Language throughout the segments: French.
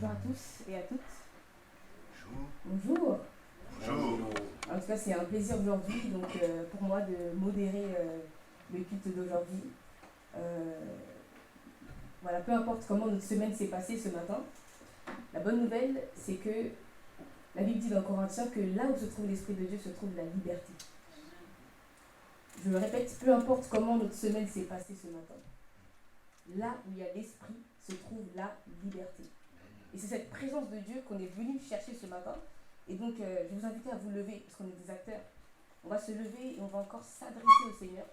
Bonjour à tous et à toutes. Bonjour. Bonjour. Bonjour. En tout cas, c'est un plaisir aujourd'hui pour moi de modérer le culte d'aujourd'hui. Voilà, peu importe comment notre semaine s'est passée ce matin, la bonne nouvelle, c'est que la Bible dit dans Corinthiens que là où se trouve l'Esprit de Dieu se trouve la liberté. Je le répète, peu importe comment notre semaine s'est passée ce matin, là où il y a l'Esprit se trouve la liberté. Et c'est cette présence de Dieu qu'on est venu chercher ce matin. Et donc, je vais vous inviter à vous lever, parce qu'on est des acteurs. On va se lever et on va encore s'adresser au Seigneur.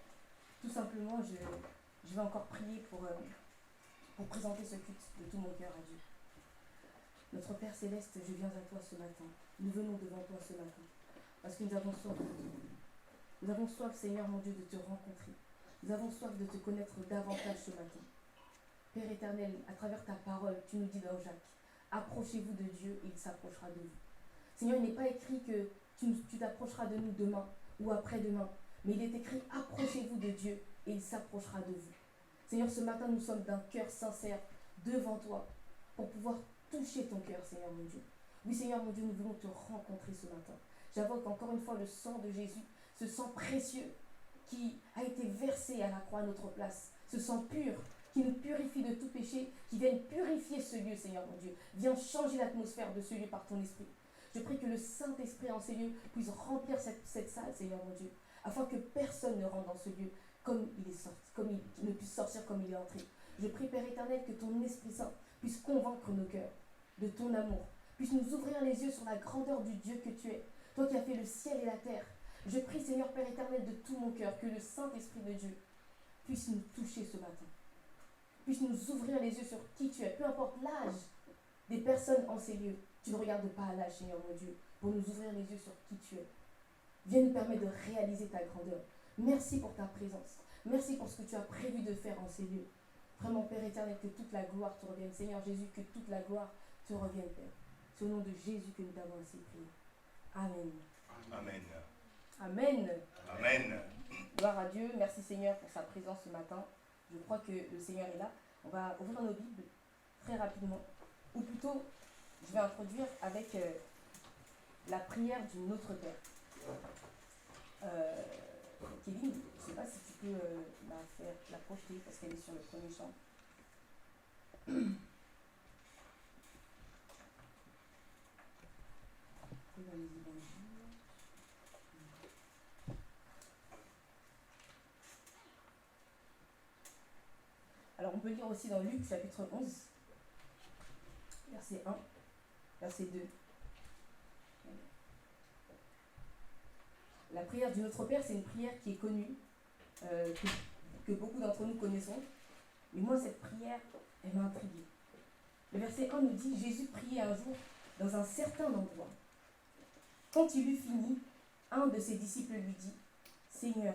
Tout simplement, je vais encore prier pour présenter ce culte de tout mon cœur à Dieu. Notre Père Céleste, je viens à toi ce matin. Nous venons devant toi ce matin. Parce que nous avons soif de toi. Nous avons soif, Seigneur mon Dieu, de te rencontrer. Nous avons soif de te connaître davantage ce matin. Père éternel, à travers ta parole, tu nous dis dans Jacques, approchez-vous de Dieu et il s'approchera de vous. Seigneur, il n'est pas écrit que tu t'approcheras de nous demain ou après-demain, mais il est écrit, approchez-vous de Dieu et il s'approchera de vous. Seigneur, ce matin, nous sommes d'un cœur sincère devant toi pour pouvoir toucher ton cœur, Seigneur mon Dieu. Oui, Seigneur mon Dieu, nous voulons te rencontrer ce matin. J'invoque encore une fois le sang de Jésus, ce sang précieux qui a été versé à la croix à notre place, ce sang pur qui nous purifie de tout péché, qui vienne purifier ce lieu, Seigneur mon Dieu. Viens changer l'atmosphère de ce lieu par ton esprit. Je prie que le Saint-Esprit en ces lieux puisse remplir cette salle, Seigneur mon Dieu, afin que personne ne rentre dans ce lieu comme il est sorti, comme il ne puisse sortir comme il est entré. Je prie, Père éternel, que ton Esprit Saint puisse convaincre nos cœurs de ton amour, puisse nous ouvrir les yeux sur la grandeur du Dieu que tu es, toi qui as fait le ciel et la terre. Je prie, Seigneur Père éternel, de tout mon cœur, que le Saint-Esprit de Dieu puisse nous toucher ce matin, puisse nous ouvrir les yeux sur qui tu es, peu importe l'âge des personnes en ces lieux. Tu ne regardes pas à l'âge, Seigneur mon Dieu, pour nous ouvrir les yeux sur qui tu es. Viens nous permettre de réaliser ta grandeur. Merci pour ta présence. Merci pour ce que tu as prévu de faire en ces lieux. Vraiment, Père éternel, que toute la gloire te revienne. Seigneur Jésus, que toute la gloire te revienne, Père. C'est au nom de Jésus que nous t'avons ainsi prié. Amen. Amen. Amen. Amen. Gloire à Dieu. Merci Seigneur pour sa présence ce matin. Je crois que le Seigneur est là. On va ouvrir nos Bibles très rapidement. Ou plutôt, je vais introduire avec la prière du Notre Père. Kevin, je ne sais pas si tu peux la projeter parce qu'elle est sur le premier champ. Alors on peut lire aussi dans Luc chapitre 11, verset 1, verset 2. La prière du Notre Père, c'est une prière qui est connue, que beaucoup d'entre nous connaissons. Mais moi, cette prière, elle m'a intriguée. Le verset 1 nous dit, Jésus priait un jour dans un certain endroit. Quand il eut fini, un de ses disciples lui dit, Seigneur,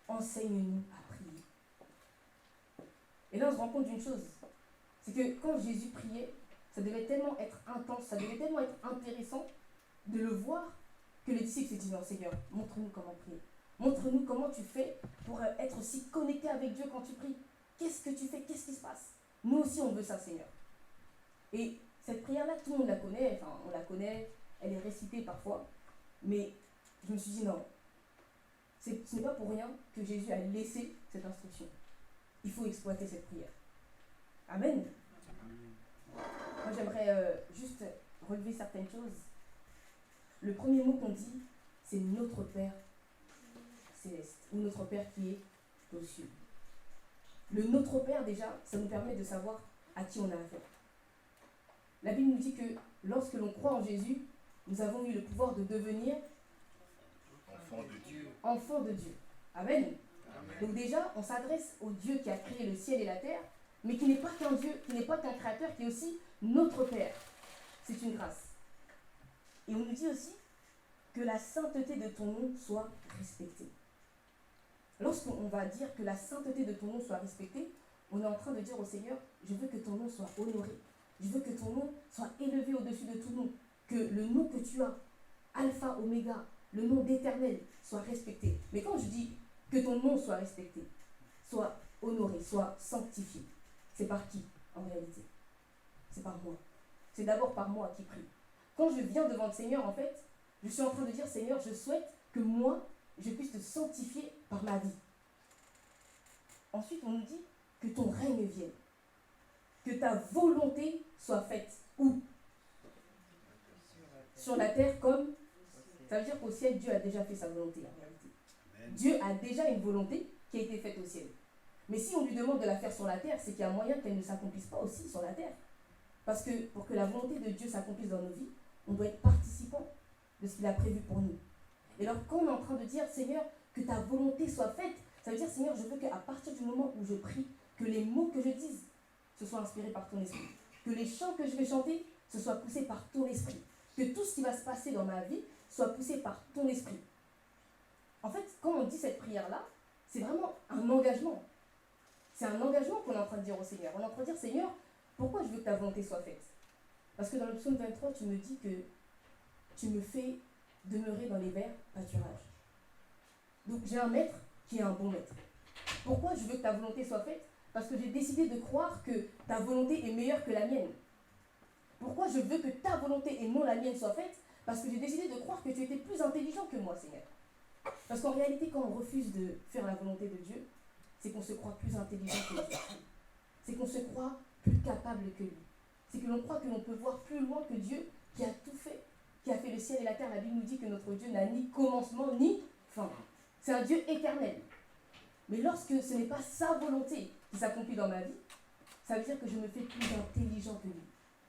enseigne-nous à prier. Et là, on se rend compte d'une chose, c'est que quand Jésus priait, ça devait tellement être intense, ça devait tellement être intéressant de le voir, que les disciples se disent, non Seigneur, montre-nous comment prier. Montre-nous comment tu fais pour être aussi connecté avec Dieu quand tu pries. Qu'est-ce que tu fais? Qu'est-ce qui se passe? Nous aussi, on veut ça, Seigneur. Et cette prière-là, tout le monde la connaît, enfin, on la connaît, elle est récitée parfois, mais je me suis dit, non, ce n'est pas pour rien que Jésus a laissé cette instruction. Il faut exploiter cette prière. Amen. Moi, j'aimerais juste relever certaines choses. Le premier mot qu'on dit, c'est notre Père céleste, ou notre Père qui est aux cieux. Le notre Père, déjà, ça nous permet de savoir à qui on a affaire. La Bible nous dit que lorsque l'on croit en Jésus, nous avons eu le pouvoir de devenir Enfant de Dieu. Enfants de Dieu. Amen. Amen. Donc déjà, on s'adresse au Dieu qui a créé le ciel et la terre, mais qui n'est pas qu'un Dieu, qui n'est pas qu'un créateur, qui est aussi notre Père. C'est une grâce. Et on nous dit aussi que la sainteté de ton nom soit respectée. Lorsqu'on va dire que la sainteté de ton nom soit respectée, on est en train de dire au Seigneur, je veux que ton nom soit honoré. Je veux que ton nom soit élevé au-dessus de tout nom. Que le nom que tu as, Alpha, Oméga, le nom d'Éternel, soit respecté. Mais quand je dis que ton nom soit respecté, soit honoré, soit sanctifié, c'est par qui en réalité? C'est par moi. c'est d'abord par moi qui prie. Quand je viens devant le Seigneur, en fait, je suis en train de dire, Seigneur, je souhaite que moi, je puisse te sanctifier par ma vie. Ensuite, on nous dit que ton règne vienne, que ta volonté soit faite. Où? Sur la terre comme... Ça veut dire qu'au ciel, Dieu a déjà fait sa volonté en réalité. Amen. Dieu a déjà une volonté qui a été faite au ciel. Mais si on lui demande de la faire sur la terre, c'est qu'il y a moyen qu'elle ne s'accomplisse pas aussi sur la terre. Parce que pour que la volonté de Dieu s'accomplisse dans nos vies, on doit être participant de ce qu'il a prévu pour nous. Et alors quand on est en train de dire, Seigneur, que ta volonté soit faite, ça veut dire, Seigneur, je veux qu'à partir du moment où je prie, que les mots que je dise, ce soit inspirés par ton esprit. Que les chants que je vais chanter, ce soit poussé par ton esprit. Que tout ce qui va se passer dans ma vie soit poussé par ton esprit. En fait, quand on dit cette prière-là, c'est vraiment un engagement. C'est un engagement qu'on est en train de dire au Seigneur. On est en train de dire, Seigneur, pourquoi je veux que ta volonté soit faite? Parce que dans le psaume 23, tu me dis que tu me fais demeurer dans les verts pâturages. Donc j'ai un maître qui est un bon maître. Pourquoi je veux que ta volonté soit faite? Parce que j'ai décidé de croire que ta volonté est meilleure que la mienne. Pourquoi je veux que ta volonté et non la mienne soit faite? Parce que j'ai décidé de croire que tu étais plus intelligent que moi, Seigneur. Parce qu'en réalité, quand on refuse de faire la volonté de Dieu, c'est qu'on se croit plus intelligent que lui. C'est qu'on se croit plus capable que lui. C'est que l'on croit que l'on peut voir plus loin que Dieu qui a tout fait, qui a fait le ciel et la terre. La Bible nous dit que notre Dieu n'a ni commencement ni fin. C'est un Dieu éternel. Mais lorsque ce n'est pas sa volonté qui s'accomplit dans ma vie, ça veut dire que je me fais plus intelligent que lui,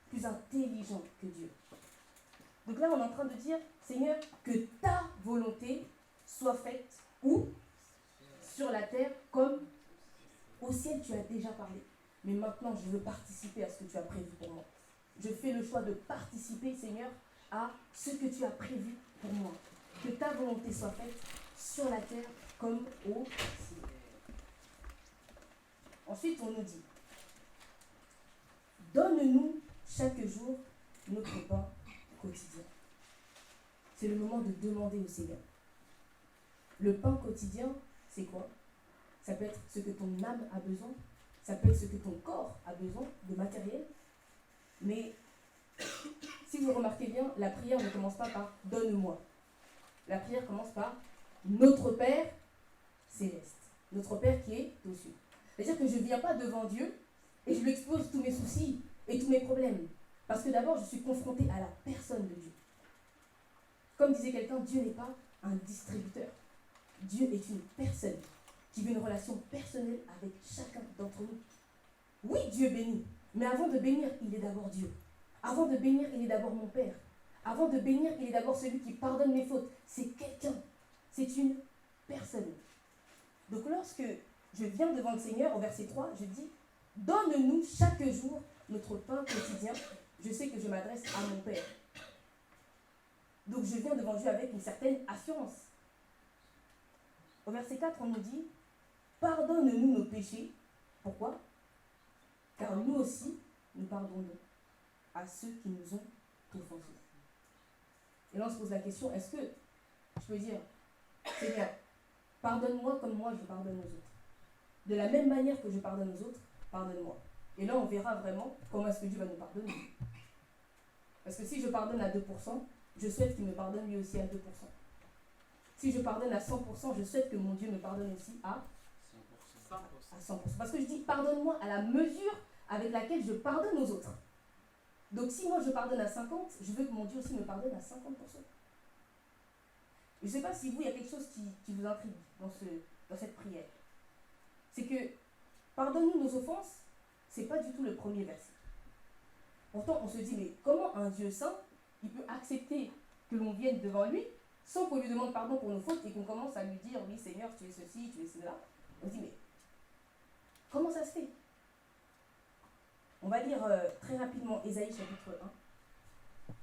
plus intelligent que Dieu. Donc là, on est en train de dire, Seigneur, que ta volonté soit faite où? Sur la terre, comme au ciel, tu as déjà parlé. Mais maintenant, je veux participer à ce que tu as prévu pour moi. Je fais le choix de participer, Seigneur, à ce que tu as prévu pour moi. Que ta volonté soit faite sur la terre comme au ciel. Ensuite, on nous dit, donne-nous chaque jour notre pain quotidien. C'est le moment de demander au Seigneur. Le pain quotidien, c'est quoi? Ça peut être ce que ton âme a besoin, ça peut être ce que ton corps a besoin de matériel. Mais si vous remarquez bien, la prière ne commence pas par « donne-moi ». La prière commence par « notre Père céleste ». Notre Père qui est aux cieux. C'est-à-dire que je ne viens pas devant Dieu et je lui expose tous mes soucis et tous mes problèmes. Parce que d'abord, je suis confrontée à la personne de Dieu. Comme disait quelqu'un, Dieu n'est pas un distributeur. Dieu est une personne qui veut une relation personnelle avec chacun d'entre nous. Oui, Dieu bénit, mais avant de bénir, il est d'abord Dieu. Avant de bénir, il est d'abord mon Père. Avant de bénir, il est d'abord celui qui pardonne mes fautes. C'est quelqu'un, c'est une personne. Donc lorsque je viens devant le Seigneur, au verset 3, je dis, donne-nous chaque jour notre pain quotidien. Je sais que je m'adresse à mon Père. Donc je viens devant Dieu avec une certaine assurance. Au verset 4, on nous dit, pardonne-nous nos péchés. Pourquoi? Car nous aussi, nous pardonnons à ceux qui nous ont offensés. Et là, on se pose la question, est-ce que je peux dire, Seigneur, pardonne-moi comme moi je pardonne aux autres. De la même manière que je pardonne aux autres, pardonne-moi. Et là, on verra vraiment comment est-ce que Dieu va nous pardonner. Parce que si je pardonne à 2%, je souhaite qu'il me pardonne lui aussi à 2%. Si je pardonne à 100%, je souhaite que mon Dieu me pardonne aussi à 100%. Parce que je dis, pardonne-moi à la mesure avec laquelle je pardonne aux autres. Donc si moi je pardonne à 50, je veux que mon Dieu aussi me pardonne à 50%. Je ne sais pas si vous, il y a quelque chose qui vous intrigue dans cette prière. C'est que, pardonne-nous nos offenses, ce n'est pas du tout le premier verset. Pourtant, on se dit, mais comment un Dieu saint, il peut accepter que l'on vienne devant lui sans qu'on lui demande pardon pour nos fautes et qu'on commence à lui dire, oui Seigneur, tu es ceci, tu es cela. On se dit, mais comment ça se fait? On va lire très rapidement Ésaïe chapitre 1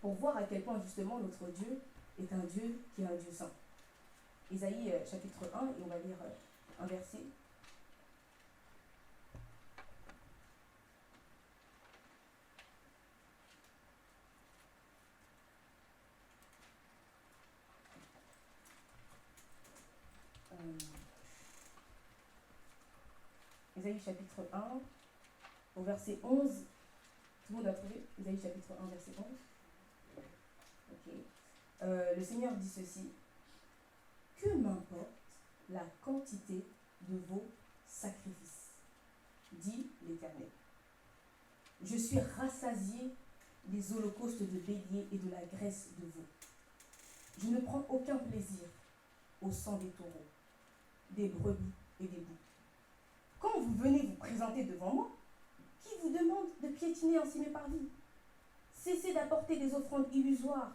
pour voir à quel point justement notre Dieu est un Dieu qui est un Dieu saint. Ésaïe chapitre 1, et on va lire un verset. Ésaïe chapitre 1, au verset 11 Tout le monde a trouvé? Isaïe chapitre 1, verset 11. Ok. Le Seigneur dit ceci. Que m'importe la quantité de vos sacrifices, dit l'Éternel. Je suis rassasié des holocaustes de béliers et de la graisse de veau. Je ne prends aucun plaisir au sang des taureaux, des brebis et des boucs. Quand vous venez vous présenter devant moi, qui vous demande de piétiner ainsi mes parvis? Cessez d'apporter des offrandes illusoires.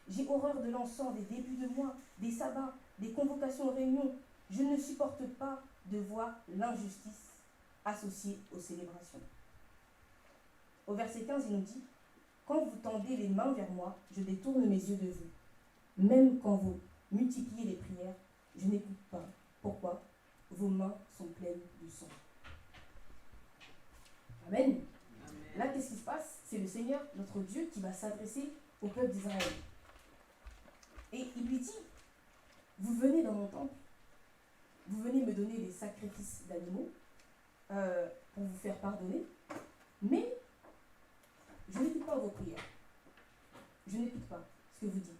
J'ai horreur de l'encens, des débuts de mois, des sabbats, des convocations aux réunions. Je ne supporte pas de voir l'injustice associée aux célébrations. Au verset 15, il nous dit, quand vous tendez les mains vers moi, je détourne mes yeux de vous. Même quand vous multipliez les prières, je n'écoute pas. Pourquoi? Vos mains sont pleines de sang. Amen. Amen. Là, qu'est-ce qui se passe? C'est le Seigneur, notre Dieu, qui va s'adresser au peuple d'Israël. Et il lui dit, vous venez dans mon temple, vous venez me donner des sacrifices d'animaux pour vous faire pardonner, mais je n'écoute pas vos prières. Je n'écoute pas ce que vous dites.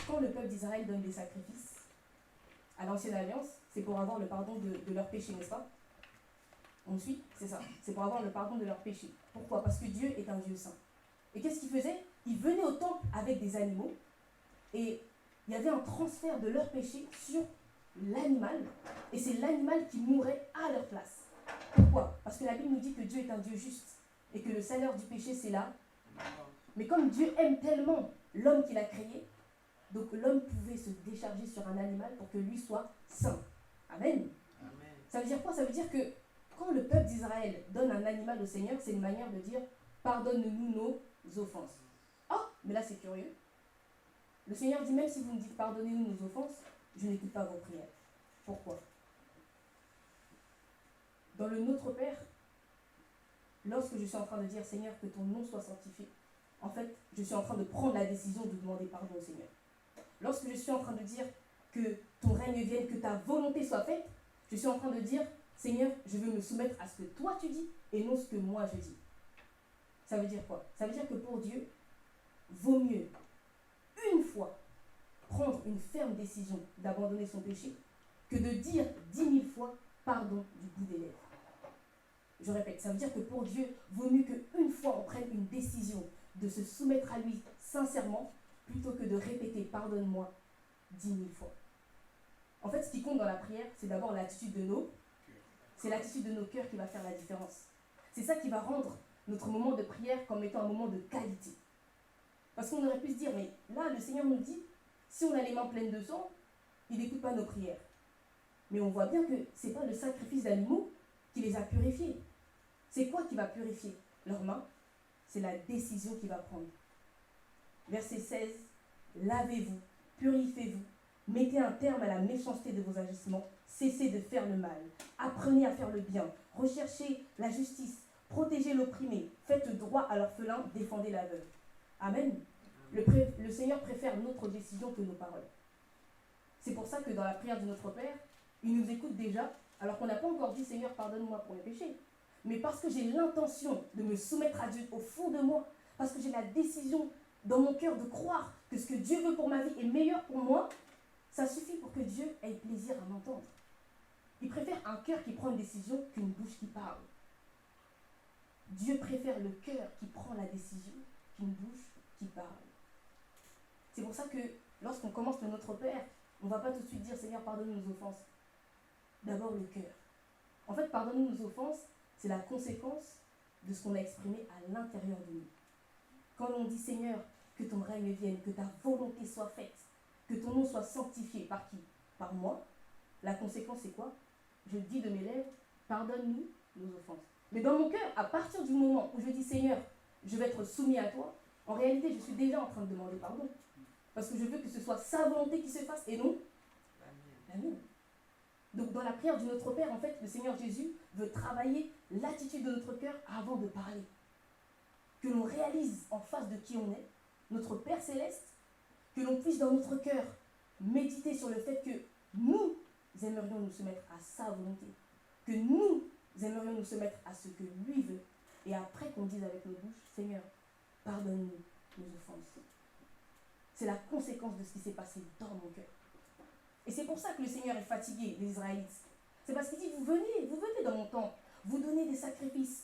Quand le peuple d'Israël donne des sacrifices à l'ancienne alliance, c'est pour avoir le pardon de leurs péchés, n'est-ce pas? On suit, c'est ça. C'est pour avoir le pardon de leurs péchés. Pourquoi? Parce que Dieu est un Dieu saint. Et qu'est-ce qu'il faisait? Il venait au temple avec des animaux et il y avait un transfert de leurs péchés sur l'animal et c'est l'animal qui mourait à leur place. Pourquoi? Parce que la Bible nous dit que Dieu est un Dieu juste et que le salaire du péché c'est là. Mais comme Dieu aime tellement l'homme qu'il a créé, donc l'homme pouvait se décharger sur un animal pour que lui soit saint. Amen. Amen. Ça veut dire quoi? Ça veut dire que quand le peuple d'Israël donne un animal au Seigneur, c'est une manière de dire pardonne-nous nos offenses. Oh, mais là c'est curieux. Le Seigneur dit même si vous me dites pardonnez-nous nos offenses, je n'écoute pas vos prières. Pourquoi? Dans le Notre Père, lorsque je suis en train de dire Seigneur que ton nom soit sanctifié, en fait, je suis en train de prendre la décision de demander pardon au Seigneur. Lorsque je suis en train de dire que ton règne vienne, que ta volonté soit faite, je suis en train de dire Seigneur, je veux me soumettre à ce que toi tu dis et non ce que moi je dis. Ça veut dire quoi? Ça veut dire que pour Dieu, vaut mieux une fois prendre une ferme décision d'abandonner son péché que de dire 10 000 fois pardon du bout des lèvres. Je répète, ça veut dire que pour Dieu, vaut mieux qu'une fois on prenne une décision de se soumettre à lui sincèrement plutôt que de répéter pardonne-moi 10 000 fois. En fait, ce qui compte dans la prière, c'est d'abord l'attitude de nos cœurs qui va faire la différence. C'est ça qui va rendre notre moment de prière comme étant un moment de qualité. Parce qu'on aurait pu se dire, mais là, le Seigneur nous dit, si on a les mains pleines de sang, il n'écoute pas nos prières. Mais on voit bien que ce n'est pas le sacrifice d'animaux qui les a purifiés. C'est quoi qui va purifier leurs mains? C'est la décision qu'il va prendre. Verset 16, lavez-vous, purifiez-vous, mettez un terme à la méchanceté de vos agissements, cessez de faire le mal, apprenez à faire le bien, recherchez la justice, protégez l'opprimé, faites droit à l'orphelin, défendez la veuve. Amen. Le Seigneur préfère notre décision que nos paroles. C'est pour ça que dans la prière de notre Père, il nous écoute déjà, alors qu'on n'a pas encore dit Seigneur, pardonne-moi pour mes péchés. Mais parce que j'ai l'intention de me soumettre à Dieu au fond de moi, parce que j'ai la décision dans mon cœur de croire que ce que Dieu veut pour ma vie est meilleur pour moi, ça suffit pour que Dieu ait plaisir à m'entendre. Il préfère un cœur qui prend une décision qu'une bouche qui parle. Dieu préfère le cœur qui prend la décision qu'une bouche qui parle. C'est pour ça que lorsqu'on commence le Notre Père, on ne va pas tout de suite dire Seigneur, pardonne-nous nos offenses. D'abord le cœur. En fait, pardonne-nous nos offenses, c'est la conséquence de ce qu'on a exprimé à l'intérieur de nous. Quand on dit Seigneur, que ton règne vienne, que ta volonté soit faite, que ton nom soit sanctifié par qui? Par moi. La conséquence c'est quoi? Je dis de mes lèvres, pardonne-nous nos offenses. Mais dans mon cœur, à partir du moment où je dis Seigneur, je vais être soumis à toi, en réalité je suis déjà en train de demander pardon. Parce que je veux que ce soit sa volonté qui se fasse et non la mienne. Donc dans la prière du Notre Père, en fait, le Seigneur Jésus veut travailler l'attitude de notre cœur avant de parler. Que l'on réalise en face de qui on est, notre Père Céleste, que l'on puisse dans notre cœur méditer sur le fait que nous aimerions nous soumettre à sa volonté, que nous aimerions nous se mettre à ce que lui veut, et après qu'on dise avec nos bouches, Seigneur, pardonne-nous nos offenses. C'est la conséquence de ce qui s'est passé dans mon cœur. Et c'est pour ça que le Seigneur est fatigué, les Israélites. C'est parce qu'il dit, vous venez dans mon temple, vous donnez des sacrifices,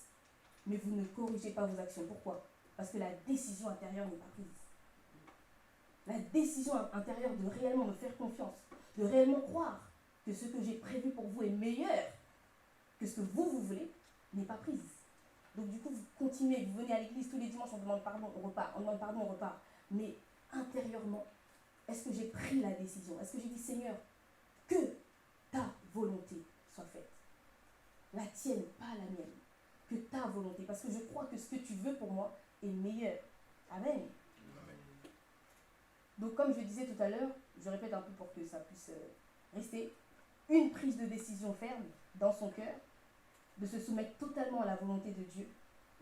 mais vous ne corrigez pas vos actions. Pourquoi? Parce que la décision intérieure n'est pas prise. La décision intérieure de réellement me faire confiance, de réellement croire que ce que j'ai prévu pour vous est meilleur que ce que vous voulez, n'est pas prise. Donc du coup, vous continuez, vous venez à l'église tous les dimanches, on demande pardon, on repart, on demande pardon, on repart. Mais intérieurement, est-ce que j'ai pris la décision? Est-ce que j'ai dit, Seigneur, que ta volonté soit faite? La tienne, pas la mienne. Que ta volonté, parce que je crois que ce que tu veux pour moi est meilleur. Amen. Amen. Donc comme je disais tout à l'heure, je répète un peu pour que ça puisse rester, une prise de décision ferme dans son cœur, de se soumettre totalement à la volonté de Dieu,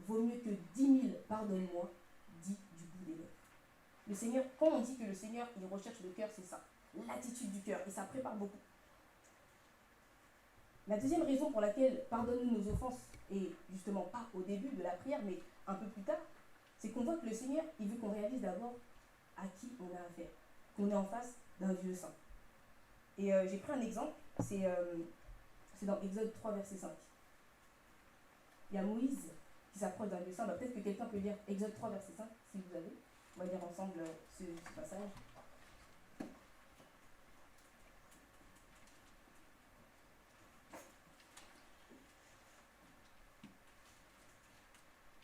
vaut mieux que 10 000 pardonne-moi, dit du bout des lèvres. Le Seigneur, quand on dit que le Seigneur, il recherche le cœur, c'est ça, l'attitude du cœur, et ça prépare beaucoup. La deuxième raison pour laquelle pardonne-nous nos offenses, et justement pas au début de la prière, mais un peu plus tard, c'est qu'on voit que le Seigneur, il veut qu'on réalise d'abord à qui on a affaire, qu'on est en face d'un Dieu saint. Et j'ai pris un exemple, c'est dans Exode 3, verset 5. Il y a Moïse qui s'approche d'un Dieu saint. Bah, peut-être que quelqu'un peut lire Exode 3, verset 5, si vous avez. On va lire ensemble ce passage.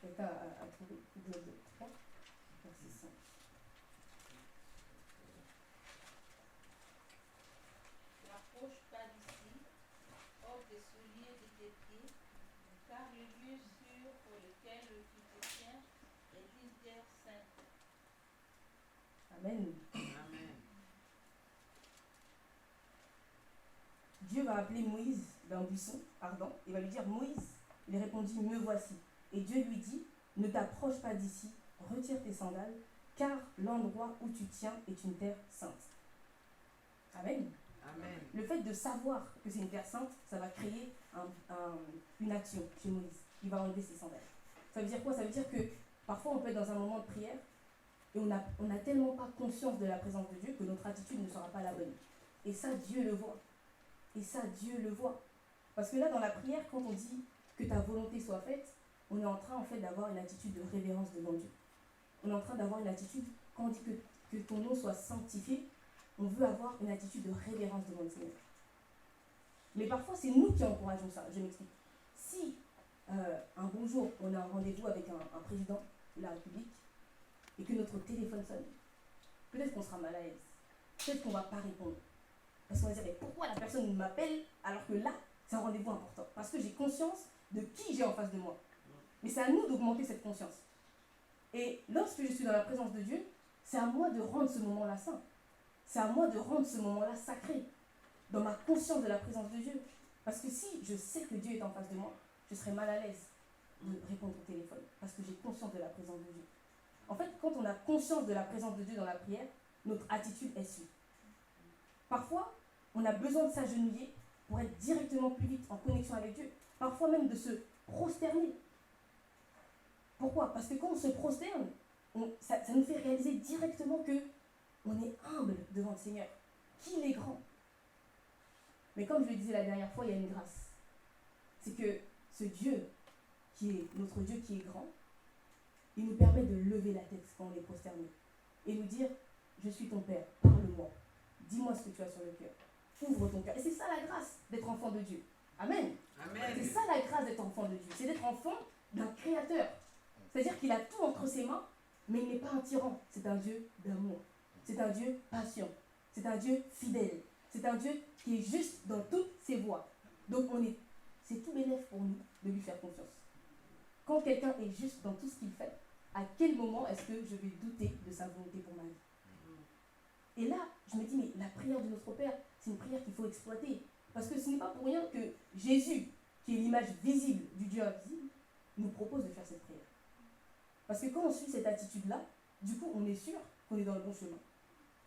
Quelqu'un a trouvé Exode 3, verset 5. N'approche pas d'ici, ôte des souliers de tes pieds, car le lieu sûr pour lequel tu te tiens est une terre sainte. Amen. Amen. Dieu va appeler Moïse d'un buisson ardent et va lui dire, Moïse, il répondit, me voici. Et Dieu lui dit, ne t'approche pas d'ici, retire tes sandales, car l'endroit où tu tiens est une terre sainte. Amen. Amen. Le fait de savoir que c'est une terre sainte, ça va créer une action chez Moïse. Il va enlever ses sandales. Ça veut dire quoi? Ça veut dire que parfois on peut être dans un moment de prière et on n'a tellement pas conscience de la présence de Dieu que notre attitude ne sera pas la bonne. Et ça, Dieu le voit. Et ça, Dieu le voit. Parce que là, dans la prière, quand on dit que ta volonté soit faite, on est en train en fait d'avoir une attitude de révérence devant Dieu. On est en train d'avoir une attitude, quand on dit que ton nom soit sanctifié, on veut avoir une attitude de révérence devant le Seigneur. Mais parfois, c'est nous qui encourageons ça. Je m'explique. Si un bon jour, on a un rendez-vous avec un président de la République et que notre téléphone sonne, peut-être qu'on sera mal à l'aise. Peut-être qu'on ne va pas répondre. Parce qu'on va dire, mais pourquoi la personne m'appelle alors que là, c'est un rendez-vous important? Parce que j'ai conscience de qui j'ai en face de moi. Mais c'est à nous d'augmenter cette conscience. Et lorsque je suis dans la présence de Dieu, c'est à moi de rendre ce moment-là saint. C'est à moi de rendre ce moment-là sacré, dans ma conscience de la présence de Dieu. Parce que si je sais que Dieu est en face de moi, je serai mal à l'aise de répondre au téléphone, parce que j'ai conscience de la présence de Dieu. En fait, quand on a conscience de la présence de Dieu dans la prière, notre attitude est suivie. Parfois, on a besoin de s'agenouiller pour être directement plus vite en connexion avec Dieu. Parfois même de se prosterner. Pourquoi? Parce que quand on se prosterne, ça nous fait réaliser directement que on est humble devant le Seigneur, qu'il est grand. Mais comme je le disais la dernière fois, il y a une grâce. C'est que ce Dieu, qui est notre Dieu qui est grand, il nous permet de lever la tête quand on est prosterné et nous dire, je suis ton Père, parle-moi, dis-moi ce que tu as sur le cœur, ouvre ton cœur. Et c'est ça la grâce d'être enfant de Dieu. Amen. Amen. C'est ça la grâce d'être enfant de Dieu, c'est d'être enfant d'un créateur. C'est-à-dire qu'il a tout entre ses mains, mais il n'est pas un tyran, c'est un Dieu d'amour. C'est un Dieu patient. C'est un Dieu fidèle. C'est un Dieu qui est juste dans toutes ses voies. Donc c'est tout bénéf pour nous de lui faire confiance. Quand quelqu'un est juste dans tout ce qu'il fait, à quel moment est-ce que je vais douter de sa volonté pour ma vie? Et là, je me dis, mais la prière de notre Père, c'est une prière qu'il faut exploiter. Parce que ce n'est pas pour rien que Jésus, qui est l'image visible du Dieu invisible, nous propose de faire cette prière. Parce que quand on suit cette attitude-là, du coup, on est sûr qu'on est dans le bon chemin.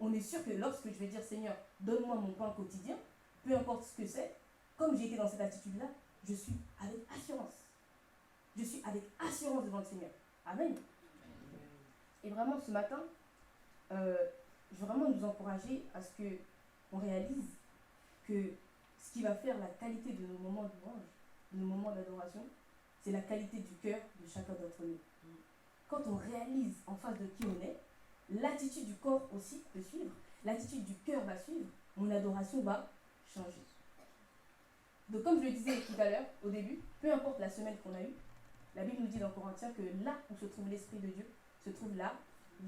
On est sûr que lorsque je vais dire, Seigneur, donne-moi mon pain quotidien, peu importe ce que c'est, comme j'ai été dans cette attitude-là, je suis avec assurance. Je suis avec assurance devant le Seigneur. Amen. Et vraiment, ce matin, je veux vraiment nous encourager à ce qu'on réalise que ce qui va faire la qualité de nos moments de louange, de nos moments d'adoration, c'est la qualité du cœur de chacun d'entre nous. Quand on réalise en face de qui on est, l'attitude du corps aussi peut suivre, l'attitude du cœur va suivre, mon adoration va changer. Donc comme je le disais tout à l'heure, au début, peu importe la semaine qu'on a eue, la Bible nous dit dans Corinthiens que là où se trouve l'Esprit de Dieu, se trouve la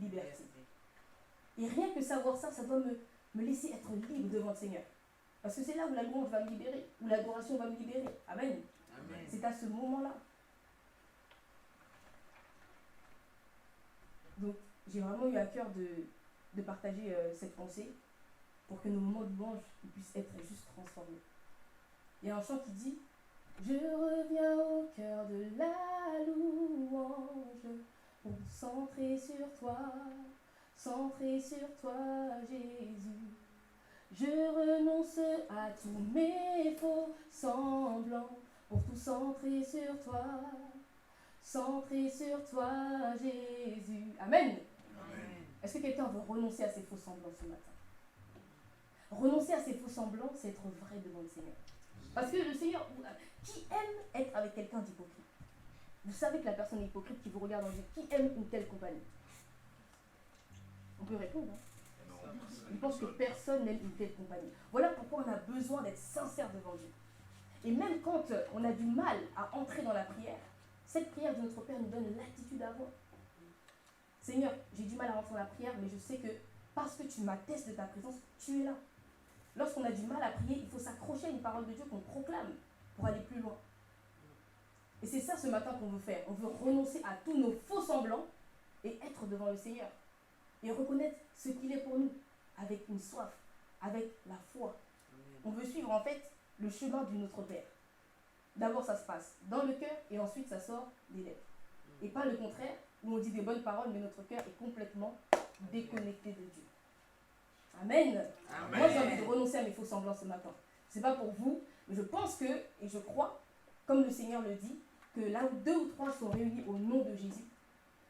liberté. Et rien que savoir ça, ça doit me laisser être libre devant le Seigneur. Parce que c'est là où la louange va me libérer, où l'adoration va me libérer. Amen. Amen. C'est à ce moment-là. Donc, j'ai vraiment eu à cœur de partager cette pensée pour que nos moments de louange puissent être juste transformés. Il y a un chant qui dit « Je reviens au cœur de la louange pour centrer sur toi, Jésus. Je renonce à tous mes faux semblants pour tout centrer sur toi, Jésus. » Amen. Amen. Est-ce que quelqu'un veut renoncer à ses faux semblants ce matin? Renoncer à ses faux semblants, c'est être vrai devant le Seigneur. Parce que le Seigneur, qui aime être avec quelqu'un d'hypocrite? Vous savez que la personne est hypocrite qui vous regarde en disant qui aime une telle compagnie? On peut répondre. Hein? Non, Je pense que personne n'aime une telle compagnie. Voilà pourquoi on a besoin d'être sincère devant Dieu. Et même quand on a du mal à entrer dans la prière, cette prière de notre Père nous donne l'attitude à avoir. Seigneur, j'ai du mal à rentrer dans la prière, mais je sais que parce que tu m'attestes de ta présence, tu es là. Lorsqu'on a du mal à prier, il faut s'accrocher à une parole de Dieu qu'on proclame pour aller plus loin. Et c'est ça ce matin qu'on veut faire. On veut renoncer à tous nos faux semblants et être devant le Seigneur. Et reconnaître ce qu'il est pour nous, avec une soif, avec la foi. On veut suivre en fait le chemin du Notre Père. D'abord ça se passe dans le cœur et ensuite ça sort des lèvres. Et pas le contraire, où on dit des bonnes paroles mais notre cœur est complètement déconnecté de Dieu. Amen. Amen. Moi j'ai envie de renoncer à mes faux semblants ce matin. C'est pas pour vous, mais je pense que, et je crois, comme le Seigneur le dit, que là où 2 ou 3 sont réunis au nom de Jésus,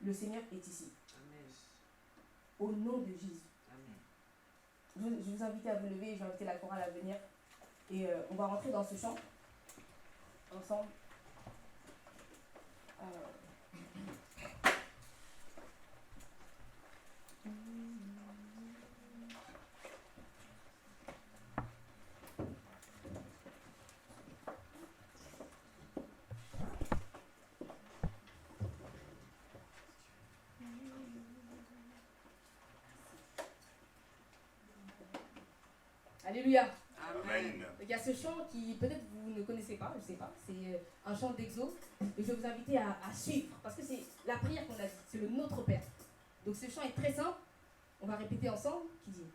le Seigneur est ici. Amen. Au nom de Jésus. Amen. Je vous invite à vous lever, je vais inviter la chorale à venir. Et on va rentrer dans ce chant ensemble. Alléluia. Amen. Il y a ce chant qui peut-être vous ne connaissez pas, je ne sais pas, c'est un chant d'exo. Et je vais vous inviter à suivre, parce que c'est la prière qu'on a dit, c'est le Notre Père. Donc ce chant est très simple, on va répéter ensemble, qui dit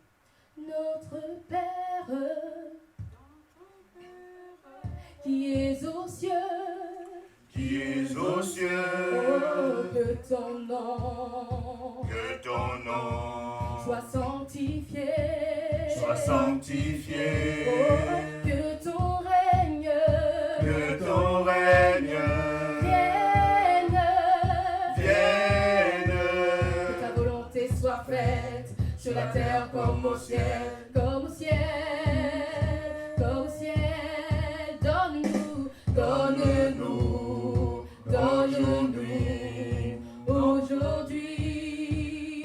Notre Père, qui es aux cieux, qui es aux cieux, oh, que ton nom soit sanctifié, soit sanctifié, oh, que ton règne vienne, que ta volonté soit faite sur la terre comme au ciel, comme au ciel, comme au ciel. Donne-nous aujourd'hui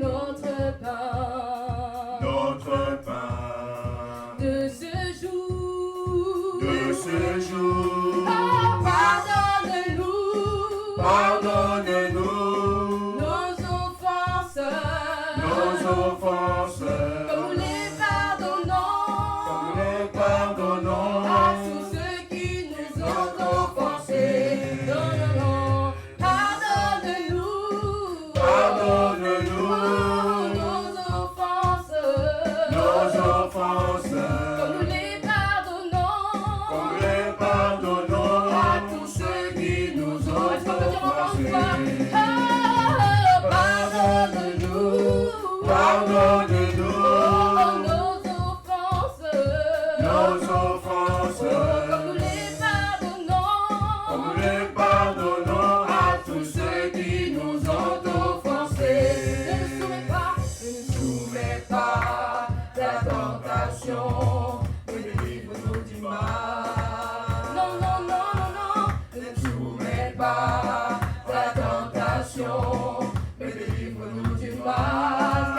notre pain de ce jour. Oh, pardonne-nous nos offenses, comme nous les pardonnons à tous ceux qui nous ont offensés. Non, pardonne-nous mais délivre-nous du mal.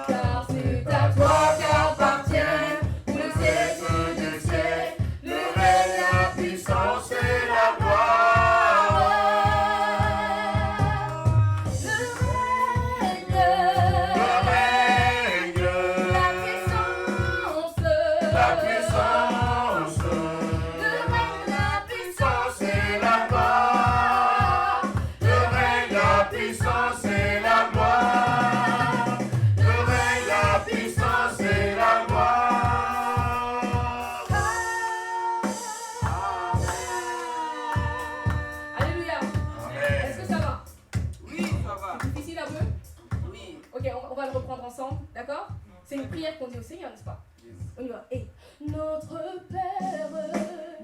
Car c'est à toi qu'appartiennent pour le siècle des siècles, le règne, la puissance et la gloire. Le règne, la puissance, la puissance, le règne, la puissance et la gloire. Le règne, la puissance et la gloire. Le règne, la puissance et la gloire. Alléluia. Amen. Est-ce que ça va? Oui, ça va. C'est difficile un peu? Oui. Ok, on va le reprendre ensemble, d'accord? C'est une prière qu'on dit au Seigneur, n'est-ce pas? On y va. Et notre Père,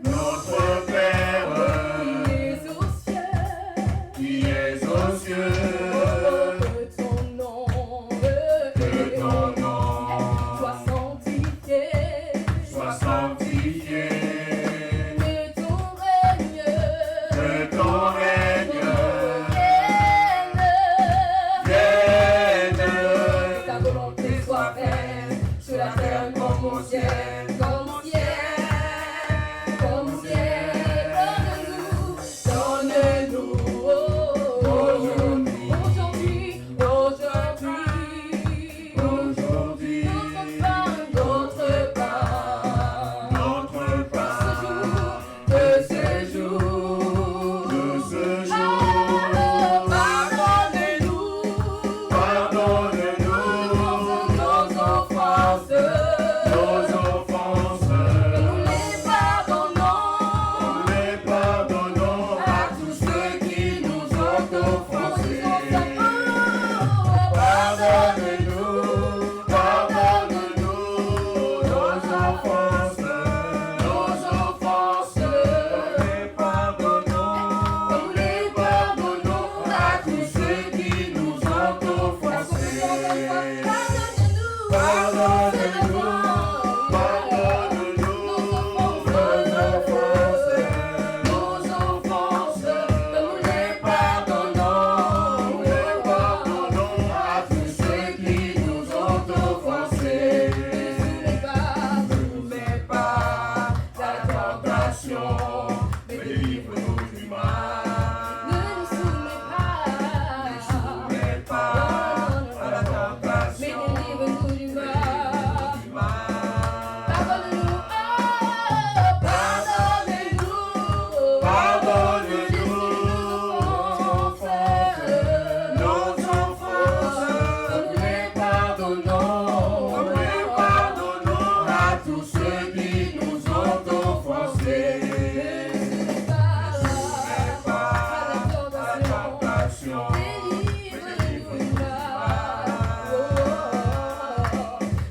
Notre Père, qui es aux cieux, que ton nom, soit sanctifié, soit sanctifié. que ton règne, Que ton règne vienne, vienne. que ta volonté soit faite sur la terre comme au ciel, comme au ciel, comme au ciel. Donne-nous aujourd'hui, notre pain, Notre pain de ce jour. de ce jour. Pardonne-nous Pardonne-nous nos offenses, nos offenses. nous les pardonnons Nous les pardonnons à tous ceux qui nous ont offensés. Pardonne-nous, pardonne-nous nos offenses. Nos offenses. Nous les pardonnons. Nous les pardonnons à tous ceux qui nous ont offensés. Pardonne-nous, pardonne-nous nos offenses. Nous les pardonnons. Nous les pardonnons à tous ceux qui nous ont offensés. Ne nous mets pas à la tentation, mais délivre-nous du mal. Ne nous soumets pas à la tentation, Mais délivre-nous du mal. du mal. Pardonne-nous, pardonne-nous, Pardonne-nous nos offenses. Nous les pardonnons. Nous les pardonnons à tous ceux qui nous ont offensés.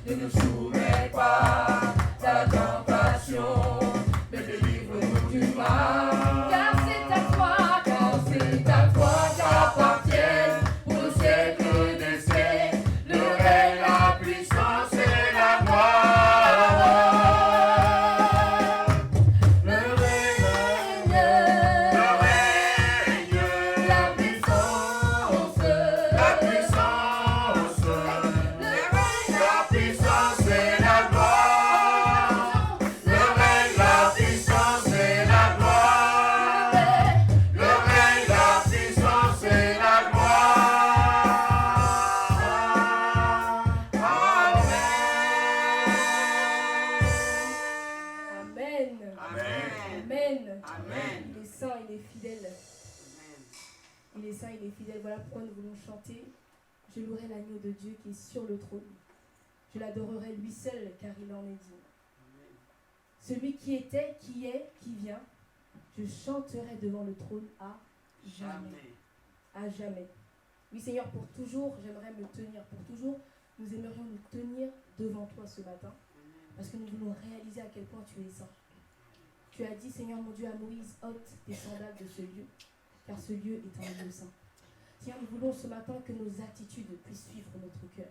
Ne nous soumets pas à la tentation, mais délivre-nous du mal. Car c'est à toi qu'appartiennent Pour le siècle des siècles, le règne, la puissance et la gloire. Le règne, la puissance, la puissance, la puissance et la gloire. Le règne, la puissance et la gloire. Le règne, la puissance et la gloire. Amen. Amen. Amen. Amen. Il est saint, il est fidèle. Il est saint, il est fidèle. Voilà pourquoi nous voulons chanter. Je louerai l'agneau de Dieu qui est sur le trône. Je l'adorerai lui seul car il en est digne. Celui qui était, qui est, qui vient. Je chanterai devant le trône à jamais. À jamais. Oui Seigneur, pour toujours, j'aimerais me tenir. Pour toujours, nous aimerions nous tenir devant toi ce matin. Parce que nous voulons réaliser à quel point tu es saint. Tu as dit, Seigneur mon Dieu, à Moïse, ôte tes sandales de ce lieu, car ce lieu est un lieu saint. Seigneur, nous voulons ce matin que nos attitudes puissent suivre notre cœur.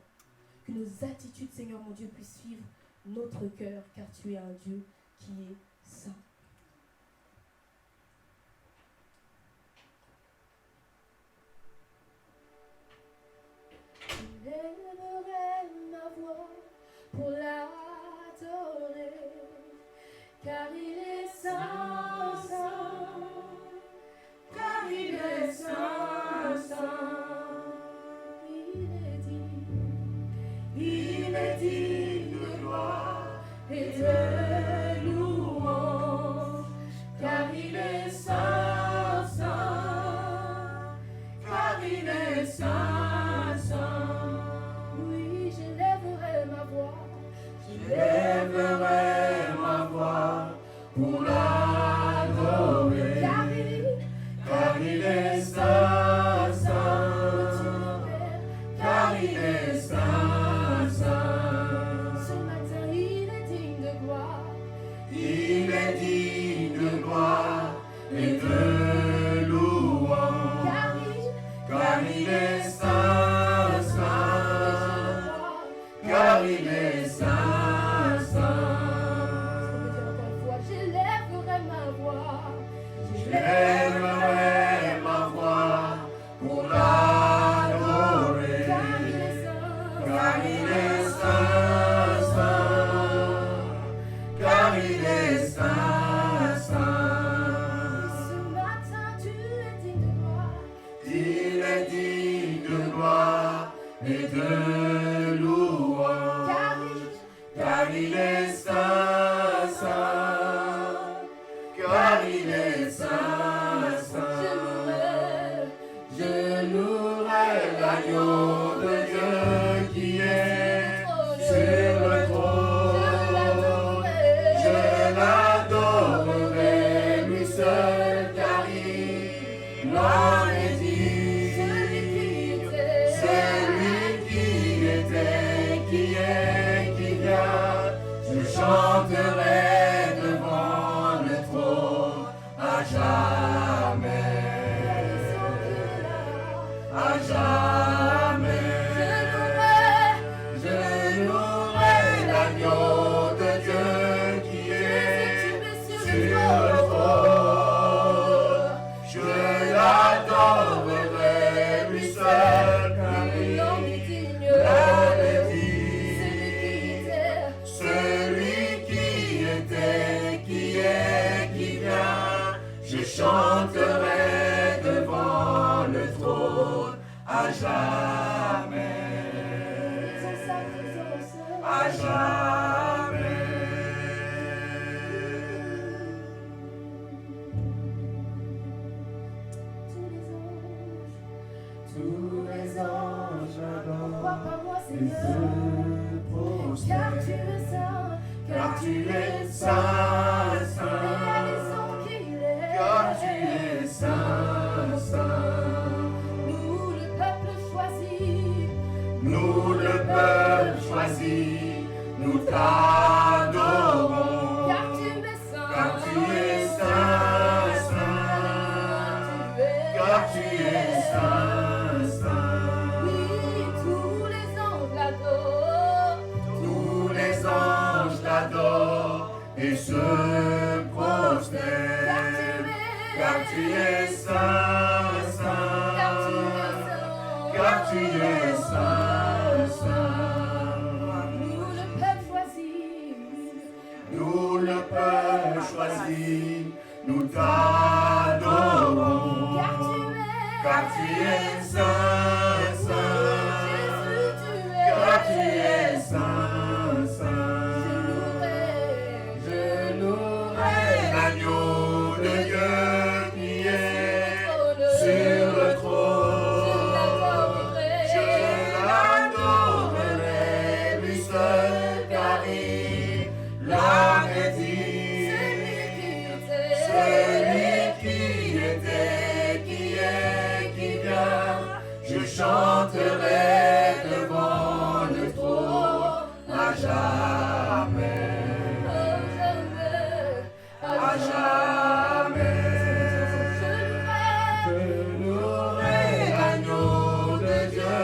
Que nos attitudes, Seigneur mon Dieu, puissent suivre notre cœur, car tu es un Dieu qui est saint. Il est digne de gloire et de louange, car il est saint, saint, car il est saint, saint. Oui, j'élèverai ma voix. J'élèverai ma voix pour l'adorer, car il est saint, saint, car il est saint, saint. Ce matin, il est digne de gloire. Il est digne de gloire et de louange, car il est saint, saint, car il est saint, saint. J'élèverai ma voix. J'élèverai ma voix pour l'adorer, car il est saint, saint, car il est saint, saint. Ce matin, tu es digne de gloire. Il est digne de gloire et de louange, car il est saint, saint, car il est saint, saint. Je louerai l'agneau de Dieu qui est sur le trône. Je l'adorerai, lui seul, car il en est digne. C'est lui qui était, qui est, qui vient. Je chanterai devant le trône à jamais, à jamais. Je louerai l'agneau de Dieu qui est sur le trône. Je l'adorerai, lui seul, car il en est digne. Celui qui était, qui est, qui vient. Je chanterai devant le trône à jamais, à jamais. Tous les anges adorent Crois pas moi, et Seigneur, se car tu prosternent, es saint, car tu es saint, et la saint, raison qu'il est. car tu es saint, saint. Nous, le peuple choisi, Nous, le peuple choisi, nous t'adorons, car tu es saint, car tu es saint, saint, car tu es saint, saint. Oui, tous les anges l'adorent, Tous les anges t'adorent et se prosternent, car tu es saint, saint, car tu es saint, saint. nous, le peuple choisi, Nous, le peuple choisi, nous t'adorons, car tu es saint, saint, car tu es saint, saint. Je louerai l'agneau de Dieu qui est sur le trône. Je l'adorerai, lui seul, car il en est digne. Celui qui était, qui est, qui vient. Je chanterai devant le trône à jamais, à jamais. Je louerai l'agneau de Dieu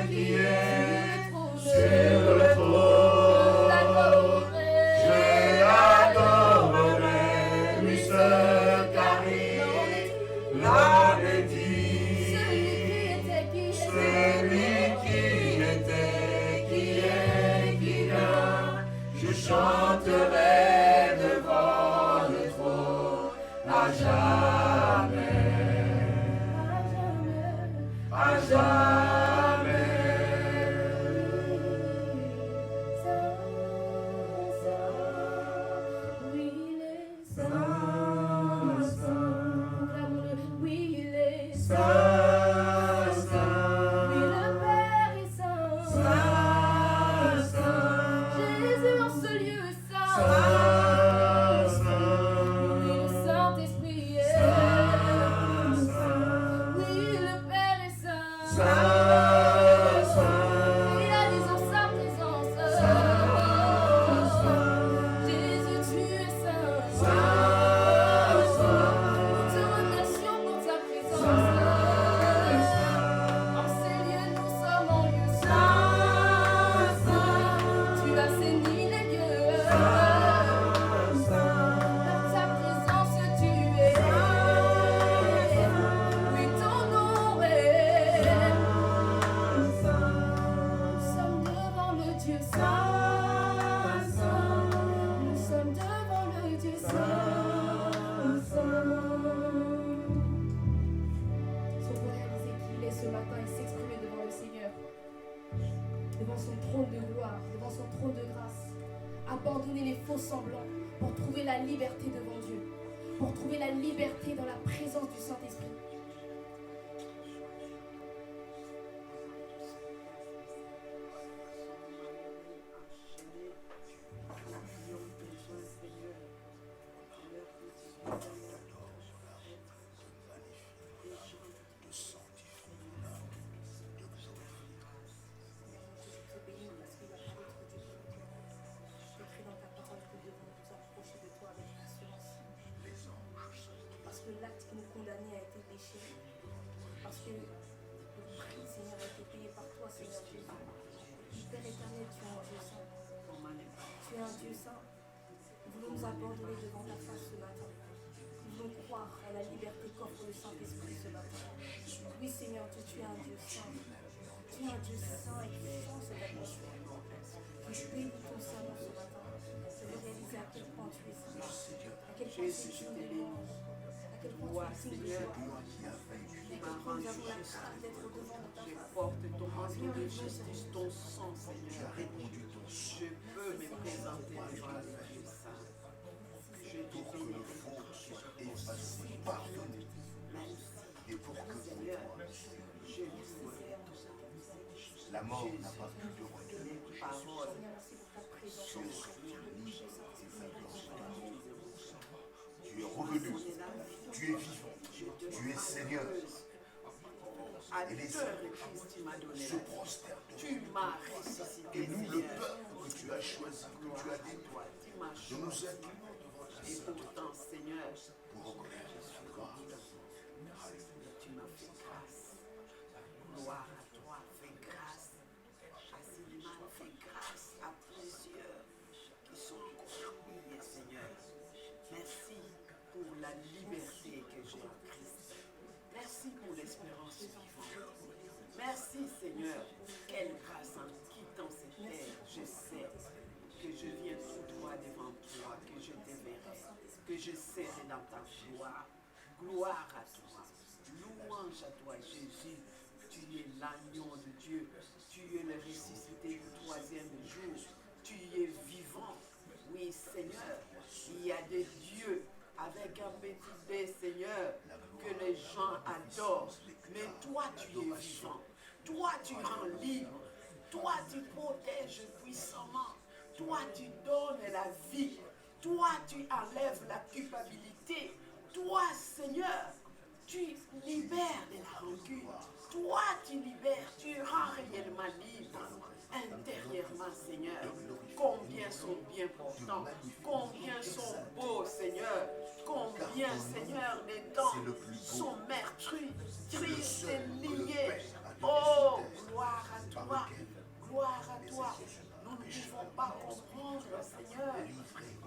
qui est sur le trône. Je l'adorerai, lui seul, car il en est digne. Celui qui était, qui est, qui vient. Et là, disons sa présence. Jésus, tu es saint. Nous te remercions pour ta présence. En ces lieux, nous sommes en lieu saint. Tu as saigné les lieux. Par ta présence, tu es. Oui, ton nom est. Nous sommes devant le Dieu saint. Nous sommes devant le Dieu saint. Son réaliser qu'il est ce matin et s'exprimer devant le Seigneur, devant son trône de gloire, devant son trône de grâce, abandonner les faux semblants pour trouver la liberté devant Dieu, pour trouver la liberté dans la présence du Saint-Esprit. Parce que l'acte qui nous condamnait a été déchiré. Parce que le prix, Seigneur, a été payé par toi, Seigneur Jésus. Père éternel, tu es un Dieu saint. Tu es un Dieu saint. Nous voulons nous abandonner devant ta face ce matin. Nous voulons croire à la liberté qu'offre le Saint-Esprit ce matin. Oui, Seigneur, tu es un Dieu saint. Tu es un Dieu saint et qui chante cette atmosphère. Je bénis ton Saint-Nom ce matin. Je veux réaliser à quel point tu es saint. À quel point tu es digne de louange. À quel point tu es digne de gloire. À quel point nous avons la crainte d'être devant ta Je face. porte ton manteau de justice, ton sang, Seigneur. Je peux me présenter devant le Dieu saint. Je te bénis. Et pour que Seigneur, je loue la mort n'a pas pu te retenir. les paroles. Seigneur, merci pour ta présence. Son esprit, tu es revenu, tu es vivant, tu es Seigneur. À Et les l'heure de Christ, tu m'as donné se la vie. prosternent. Tu m'as ressuscité, Et nous, le Seigneur. peuple que tu as choisi, que tu as dédié, Toi, tu m'as nous nous choisi. inclinons devant ta Et sainte pourtant, Seigneur, pour reconnaître ta gloire. tu m'as fait grâce. Gloire à toi, fais grâce. À Sylvain, fais grâce à plusieurs qui sont encore oubliés, Seigneur. Merci pour la liberté que j'ai en Christ. Merci pour l'espérance vivante. Merci, Seigneur. Quelle grâce en quittant cette terre. Je sais que je viens tout droit devant toi, que je te verrai, que je serai dans ta gloire. Gloire à toi. Louange à toi, Jésus. Tu es l'agneau de Dieu. Tu es le ressuscité du troisième jour. Tu es vivant. Oui, Seigneur. Il y a des dieux avec un petit B, Seigneur, que les gens adorent. Mais toi, tu es vivant. Toi, tu rends libre. Toi, tu protèges puissamment. Toi, tu donnes la vie. Toi, tu enlèves la culpabilité. Toi, Seigneur, tu libères de la rancune. Toi, tu libères, tu rends réellement libre. Intérieurement, Seigneur, combien sont bien portants, combien sont beaux, Seigneur, combien, Seigneur, les dents sont meurtries, tristes et liées. Oh, gloire à toi, gloire à toi. Nous ne pouvons pas comprendre, Seigneur,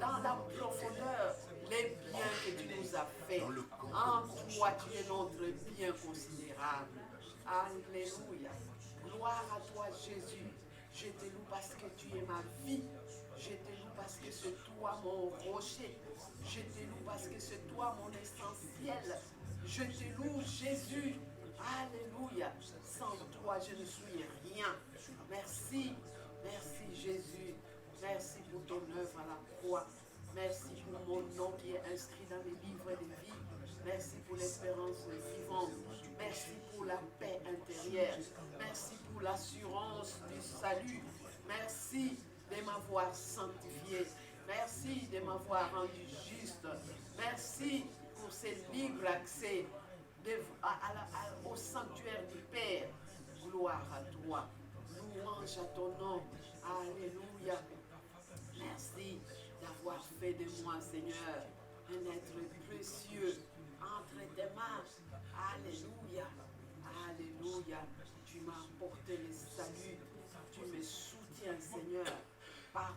dans la profondeur, les biens que tu nous as faits. En toi, tu es notre bien considérable. Alléluia. Gloire à toi, Jésus. Je te loue parce que tu es ma vie. Je te loue parce que c'est toi mon rocher. Je te loue parce que c'est toi mon essentiel. Je te loue, Jésus. Alléluia. Sans toi, je ne suis rien. Merci. Merci, Jésus. Merci pour ton œuvre à la croix. Merci pour mon nom qui est inscrit dans les livres de vie. Merci pour l'espérance vivante. Merci pour la paix intérieure. Merci pour l'assurance du salut. Merci de m'avoir sanctifié. Merci de m'avoir rendu juste. Merci pour ce libre accès au sanctuaire du Père. Gloire à toi. Louange à ton nom. Alléluia. Merci d'avoir fait de moi, Seigneur, un être précieux entre tes mains. Alléluia. Alléluia. Tu m'as apporté le salut. Tu me soutiens, Seigneur, par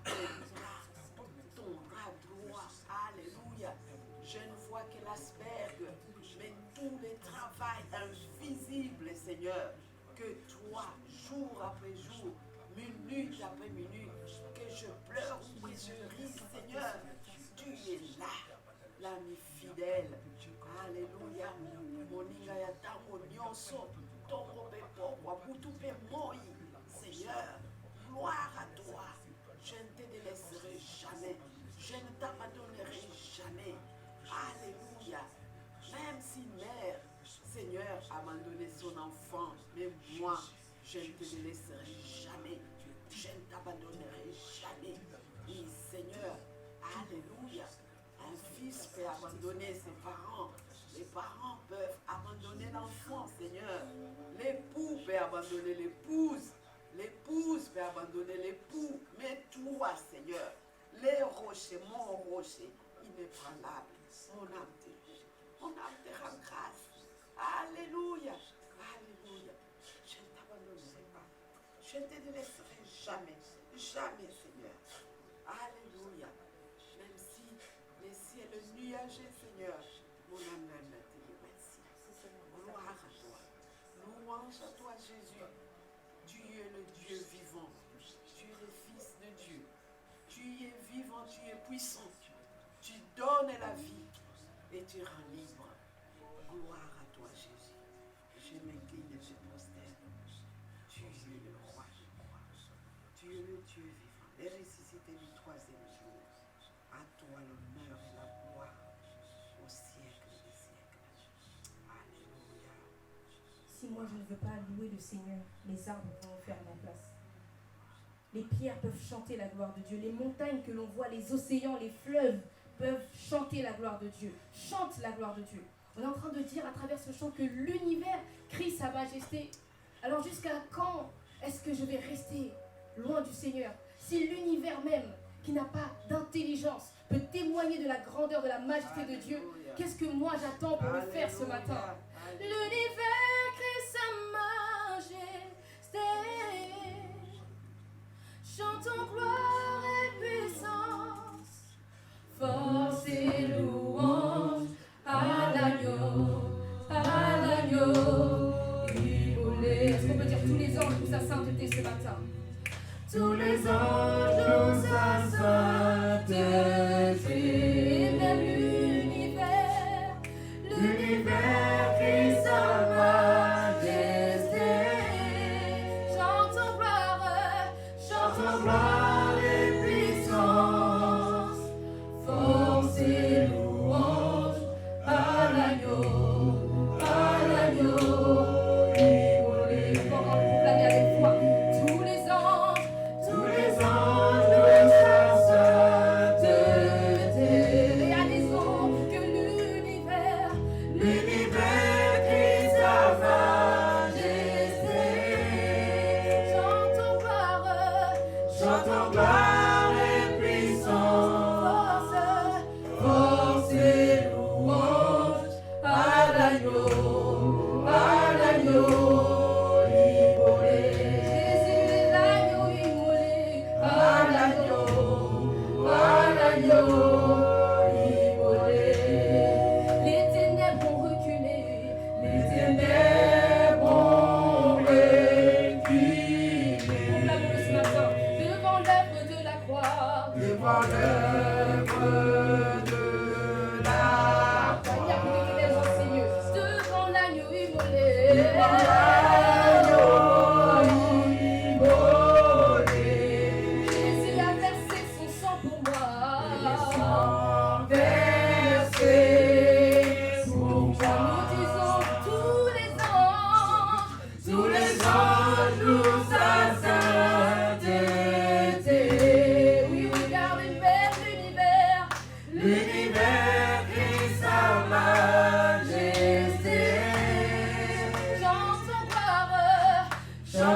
ton bras droit. Alléluia. Je ne vois que l'asperge, mais tout le travail invisible, Seigneur, que toi, jour après jour, minute après minute, que je pleure ou que je ris, Seigneur, tu es là, l'ami fidèle. Alléluia. Moninga ya tango nyonso, tongo pe pokwa, butu pe moi. Seigneur, gloire à toi. Je ne te délaisserai jamais. Je ne t'abandonnerai jamais. Alléluia. Même si mère, Seigneur, a abandonné son enfant, mais moi, je ne te délaisserai jamais. Je ne t'abandonnerai jamais. Et Seigneur, alléluia. Un fils peut abandonner ses parents. Les parents peuvent abandonner l'enfant, Seigneur. L'époux peut abandonner l'épouse. L'épouse peut abandonner l'époux. Mais toi, Seigneur, les rochers, mon rocher, inébranlable, mon âme te loue. Mon âme te rend grâce. Alléluia. Alléluia. Je ne t'abandonnerai pas. Je ne te délaisserai jamais. Jamais, Seigneur. Alléluia. Même si les ciels nuagés, Seigneur, mon âme te dit merci. Gloire à toi. Louange à toi, Jésus. Tu es le Dieu vivant. Tu es le Fils de Dieu. Tu es vivant, tu es puissant. Tu donnes la vie et tu rends libre. Gloire à toi, Jésus. Je m'incline et je prosterne. Tu es le roi des rois. Tu es le Dieu vivant. Les ressuscité du troisième jour. À toi l'honneur et la gloire au siècle des siècles. Alléluia. Si moi je ne veux pas louer le Seigneur, les arbres vont faire ma place. Les pierres peuvent chanter la gloire de Dieu. Les montagnes que l'on voit, les océans, les fleuves peuvent chanter la gloire de Dieu. Chante la gloire de Dieu. On est en train de dire à travers ce chant que l'univers crie sa majesté. Alors jusqu'à quand est-ce que je vais rester loin du Seigneur? Si l'univers même, qui n'a pas d'intelligence, peut témoigner de la grandeur, de la majesté de Dieu, qu'est-ce que moi j'attends pour le faire ce matin? L'univers crie sa majesté. Chantons gloire et puissance, force et louange à l'agneau, immolé. Est-ce qu'on peut dire tous les anges pour sa sainteté ce matin? Tous les anges pour sa sainteté, même l'univers crie sa majesté. Chantons gloire et puissance, force et louange à l'agneau, immolé. Pour proclamer avec foi, tous les anges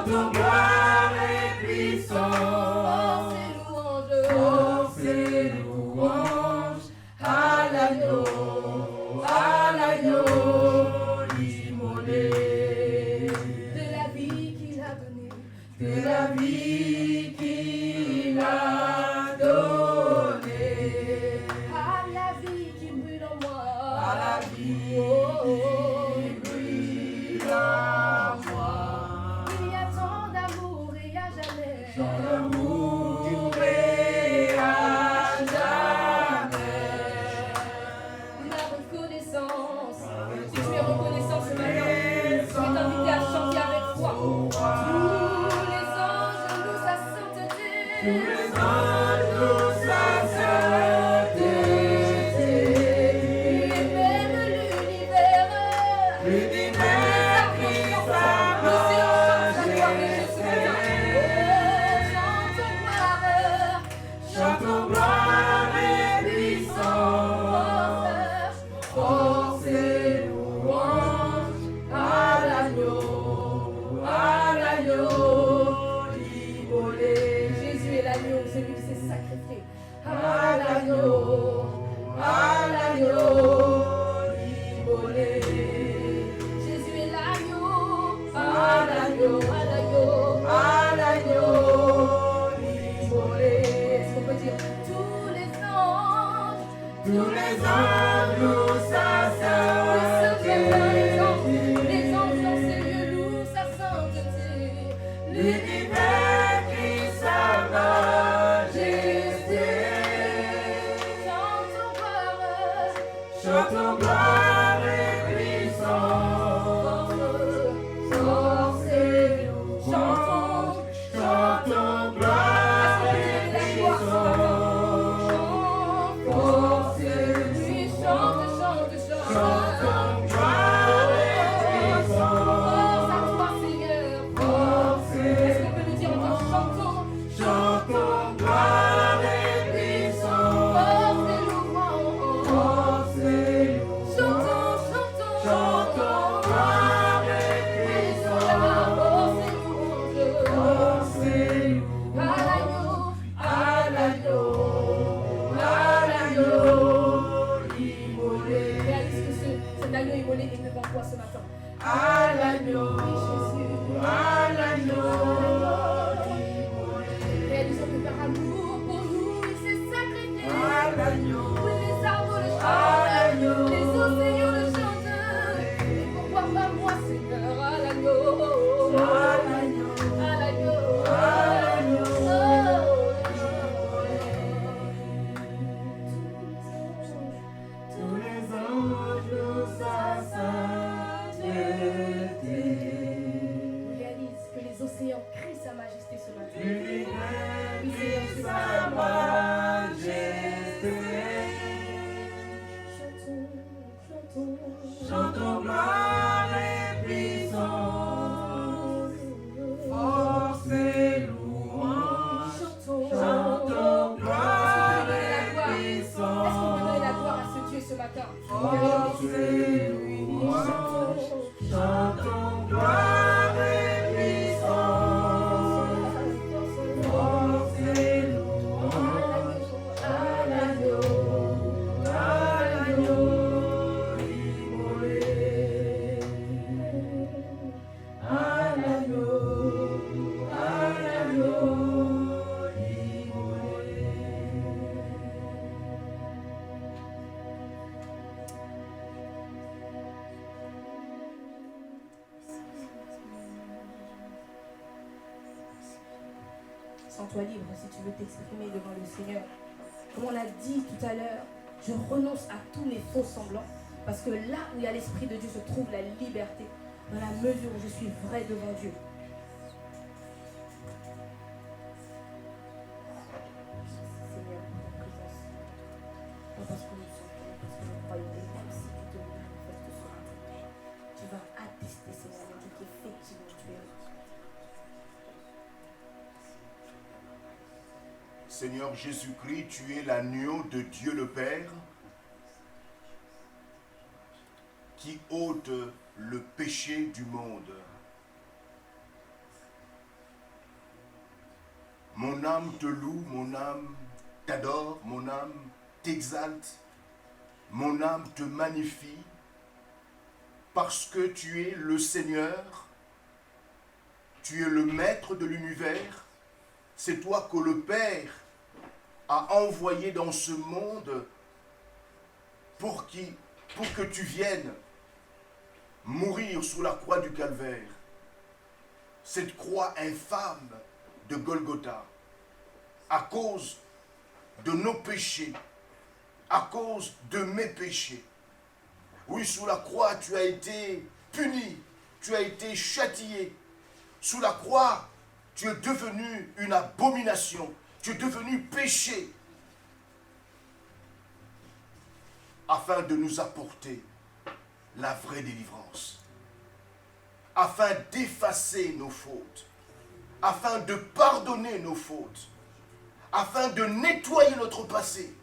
chantons gloire et puissance, force et louange à l'agneau immolé. De la vie qu'il a donnée, De la vie qu'il a donnée, à la vie qui brûle en moi, à la vie qui brûle en moi. il y a tant d'amour et à jamais. Tant d'amour et à jamais. Ma reconnaissance, si tu es reconnaissant ce matin, je vais t'inviter à chanter avec foi. Tous les anges louent sa sainteté. Tous les anges louent sa sainteté. Et même l'univers L'univers qui chantons gloire et puissance, force et louange à l'agneau immolé. Jésus est l'agneau, celui qui s'est sacrifié. À l'agneau immolé. Jésus est l'agneau. À l'agneau immolé. Est-ce qu'on peut dire tous les anges? Tous les anges louent sa sainteté. Les anges dans ces lieux louent sa sainteté. L'univers crie sa majesté. Chantons gloire et puissance, force et louange. Chantons gloire et puissance, force et louange. Chantons gloire et puissance, force et chantons gloire et puissance, force et louange. Chantons gloire et puissance, force et louange. À l'agneau immolé. Réalise que cet agneau immolé est devant toi ce matin. À l'agneau Réalisons que par amour pour nous, il s'est sacrifié. à l'agneau, Oui, les arbres le à chantent, l'agneau. les océans le chantent. Et pourquoi pas moi, Seigneur, à l'agneau, À l'agneau, à l'agneau, à l'agneau. Tous les anges louent sa sainteté. Réalise que les océans crient sa majesté ce matin. L'univers crie sa majesté. Chantons gloire et puissance, force et louange. Chantons gloire et Est-ce qu'on peut donner la gloire puissance, à ce Dieu ce matin? force et louange. Chantons gloire et puissance, force et louange. À l'agneau immolé. À l'agneau immolé. Sens-toi libre si tu veux t'exprimer devant le Seigneur. Comme on l'a dit tout à l'heure, je renonce à tous mes faux semblants. Parce que là où il y a l'Esprit de Dieu se trouve la liberté, dans la mesure où je suis vrai devant Dieu. Seigneur, pour ta présence. Pas parce que nous sommes là, parce que nous croyons, et même si tu te manifestes ce matin, tu vas attester, Seigneur, mon Dieu, qu'effectivement tu es là. Seigneur Jésus-Christ, tu es l'agneau de Dieu le Père qui ôte le péché du monde. Mon âme te loue, mon âme t'adore, mon âme t'exalte, mon âme te magnifie, parce que tu es le Seigneur, tu es le maître de l'univers, c'est toi que le Père a envoyé dans ce monde pour que tu viennes mourir sous la croix du Calvaire. Cette croix infâme de Golgotha, à cause de nos péchés, à cause de mes péchés. Oui, sous la croix, tu as été puni, tu as été châtié. Sous la croix, tu es devenu une abomination, tu es devenu péché, afin de nous apporter la vraie délivrance, afin d'effacer nos fautes, afin de pardonner nos fautes, afin de nettoyer notre passé.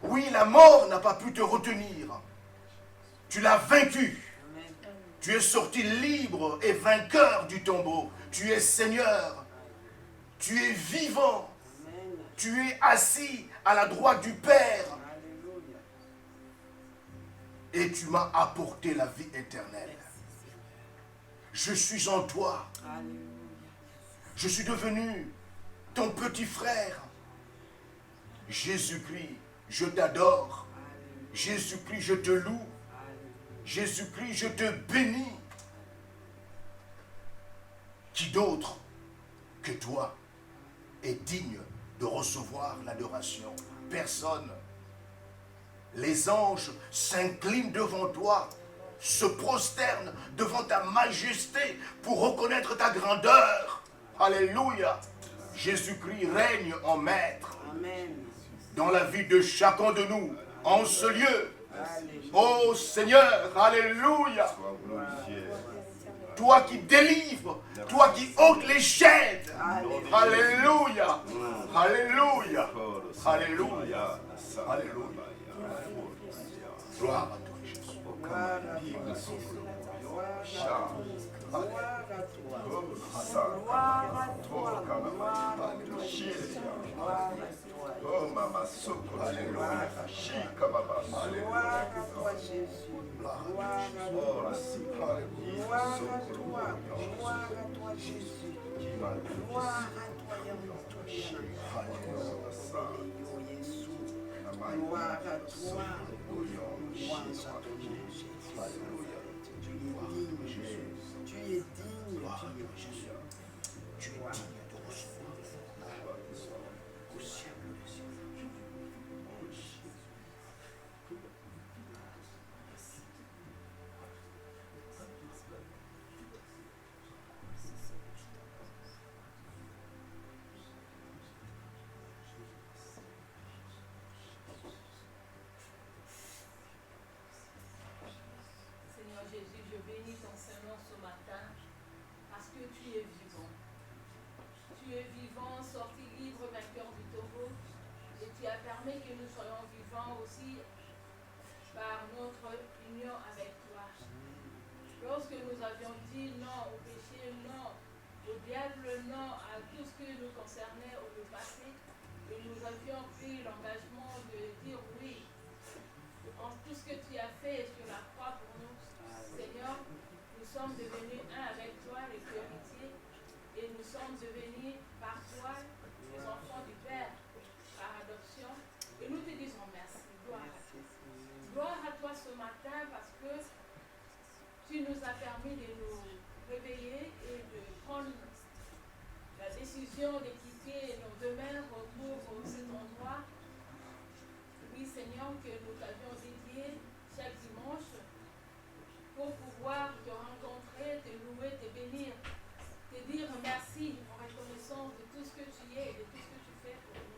Oui, la mort n'a pas pu te retenir. Tu l'as vaincu. Tu es sorti libre et vainqueur du tombeau. Tu es Seigneur. Tu es vivant. Tu es assis à la droite du Père. Et tu m'as apporté la vie éternelle. Je suis en toi. Je suis devenu ton petit frère. Jésus-Christ, je t'adore. Jésus-Christ, je te loue. Jésus-Christ, je te bénis. Qui d'autre que toi est digne de recevoir l'adoration? Personne. Les anges s'inclinent devant toi, se prosternent devant ta majesté pour reconnaître ta grandeur. Alléluia. Jésus-Christ règne en maître. Dans la vie de chacun de nous, en ce lieu. Oh Seigneur, alléluia. Toi qui délivres, toi qui ôtes les chaînes. Alléluia. Alléluia. Alléluia. Alléluia. Gloire à toi, Jésus. Gloire à toi, Jésus. Gloire à toi. Gloire à toi. Gloire à toi, Jésus. Gloire à toi. Oh, Mama Soko, Alléluia. Shika Baba, Gloire à toi, Jésus. Gloire à toi. Gloire à toi. Gloire à toi, Jésus. Gloire à toi, Yahweh. Gloire à toi. Gloire à ton nom, Jésus. Tu es digne, Jésus. Tu es digne, Jésus. Tu es digne de recevoir au siècle des siècles. Seigneur Jésus, je bénis ton Saint-Nom ce matin parce que tu es vivant. Tu es vivant, sorti libre, vainqueur du tombeau, et tu as permis que nous soyons vivants aussi par notre union avec toi. Lorsque nous avions dit non au péché, non au diable, non à tout ce qui nous concernait au passé, et nous avions pris l'engagement de dire oui en tout ce que tu as fait sur la croix pour nous, Seigneur, nous sommes devenus un avec toi, les héritiers, et nous sommes devenus par toi les enfants du Père par adoption. Et nous te disons merci. Gloire à toi. Gloire à toi ce matin parce que tu nous as permis de nous réveiller et de prendre la décision de quitter nos demeures pour cet endroit. Oui, Seigneur, que nous t'avions dédié chaque dimanche pour pouvoir te rencontrer, te louer, te bénir, te dire merci en reconnaissance de tout ce que tu es et de tout ce que tu fais pour nous.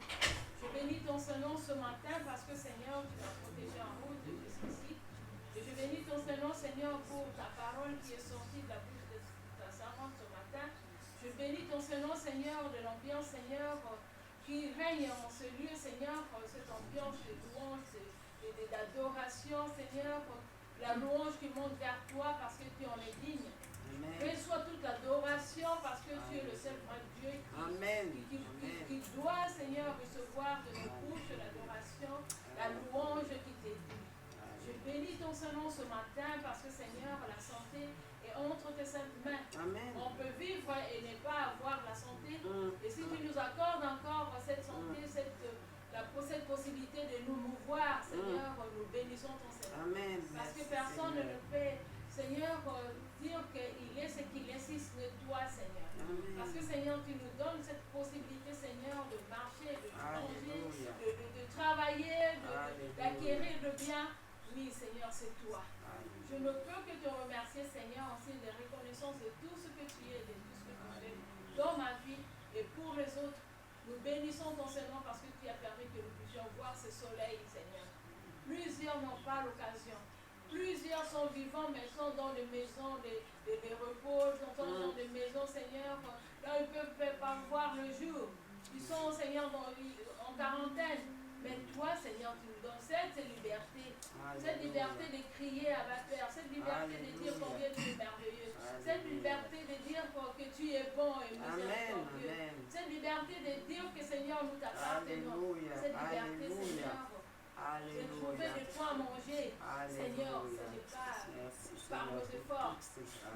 Je bénis ton Saint-Nom ce matin parce que, Seigneur, tu m'as protégé en route jusqu'ici. Et je bénis ton Saint-Nom, Seigneur, pour ta parole qui est sortie de la bouche de ta servante ce matin. Je bénis ton Saint-Nom, Seigneur, de l'ambiance, Seigneur, qui règne en ce lieu, Seigneur, cette ambiance de louange et d'adoration, Seigneur, la louange qui monte vers toi parce que tu en es digne. Reçois toute l'adoration parce que tu es le seul vrai Dieu qui dois, Seigneur, recevoir de nos bouches l'adoration, la louange qui t'est due. Je bénis ton Saint-Nom ce matin parce que, Seigneur, la santé est entre tes saintes mains. Amen. On peut vivre et ne pas avoir la santé. Et si tu nous accordes encore cette santé, cette possibilité de nous mouvoir, Seigneur, nous bénissons ton Seigneur. Amen. Parce que Merci, personne Seigneur. ne peut, Seigneur, dire qu'il est ce qu'il est, si ce n'est toi, Seigneur. Amen. Parce que, Seigneur, tu nous donnes cette possibilité, Seigneur, de marcher, de changer, Alléluia. de travailler, Alléluia. d'acquérir de biens. Oui, Seigneur, c'est toi. Alléluia. Je ne peux que te remercier, Seigneur, en signe de reconnaissance de tout ce que tu es, de tout ce que tu fais dans ma vie et pour les autres. Nous bénissons ton Seigneur parce que tu as permis que nous puissions voir ce soleil, Seigneur. Plusieurs n'ont pas l'occasion. Plusieurs sont vivants, mais sont dans les maisons de repos, sont dans des maisons, Seigneur, là ils ne peuvent pas voir le jour. Ils sont, Seigneur, en quarantaine. Mais toi, Seigneur, tu nous donnes cette liberté. Cette liberté de crier à ma Père, cette liberté de dire combien tu es merveilleux, cette liberté de dire que tu es bon et miséricordieux, cette liberté de dire que Seigneur nous t'appartenons, cette liberté, Seigneur, de trouver de quoi manger, Seigneur, ce n'est pas par nos efforts.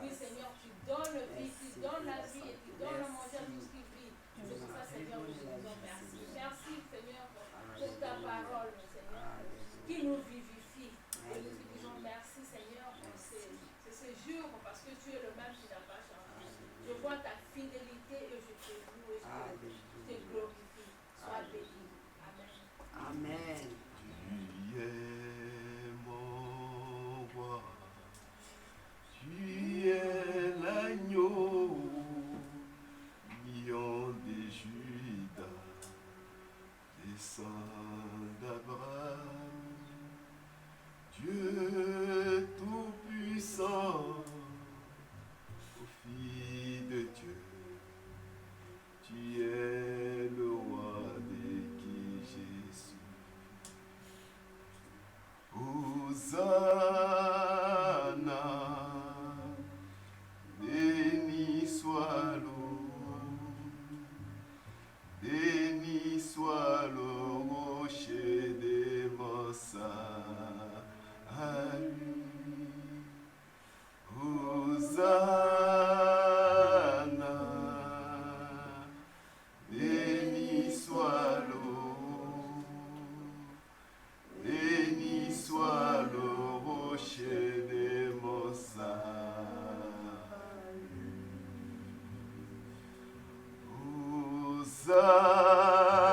Oui, Seigneur, tu donnes vie, tu donnes la vie et tu donnes à manger à tout ce qui vit. C'est pour ça, Seigneur, nous te disons merci. Merci, Seigneur, pour ta parole, Seigneur, qui nous vivifie. Et nous te disons merci, Seigneur, pour ce jour, parce que tu es le même qui n'a pas changé. Je vois ta fidélité et je te loue et je te glorifie. Sois béni. Amen. Amen. Tu es mon roi, tu es l'agneau, lion de Juda, descend d'Abraham, Dieu tout-puissant, ô Fils de Dieu, tu es le roi de qui Jésus. Hosanna, béni soit le rocher des Mossas. Hosanna, béni soit le rocher des Mossas.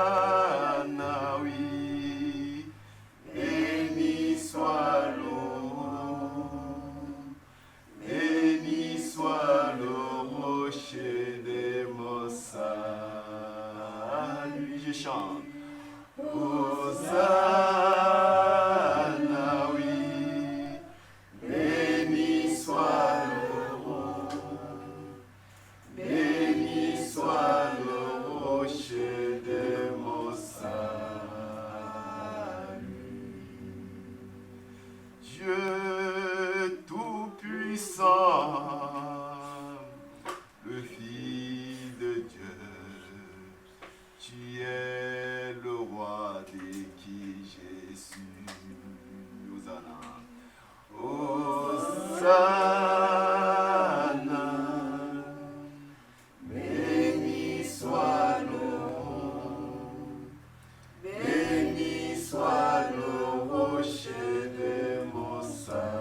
Hosanna, oui, béni soit le rocher des Mossas. Lui, je chante. Hosanna, oui, béni soit le rocher des Mossas. Dieu tout-puissant, le Fils de Dieu, tu es le roi de qui Jésus. Hosanna. Hosanna, béni soit le rocher des Mossas.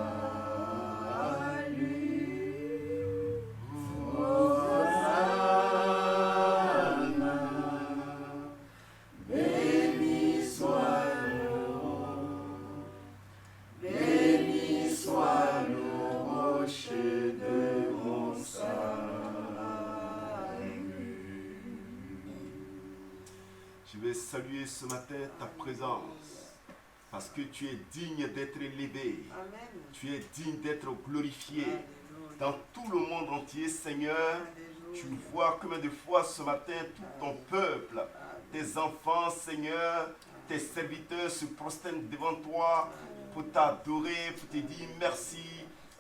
Hosanna, béni soit le rocher des Mossas. Je vais saluer ce matin ta présence, parce que tu es digne d'être élevé, Amen. tu es digne d'être glorifié. Alléluia. Dans tout le monde entier, Seigneur, tu vois combien de fois ce matin tout ton peuple, tes enfants, Seigneur, tes serviteurs se prosternent devant toi pour t'adorer, pour te dire merci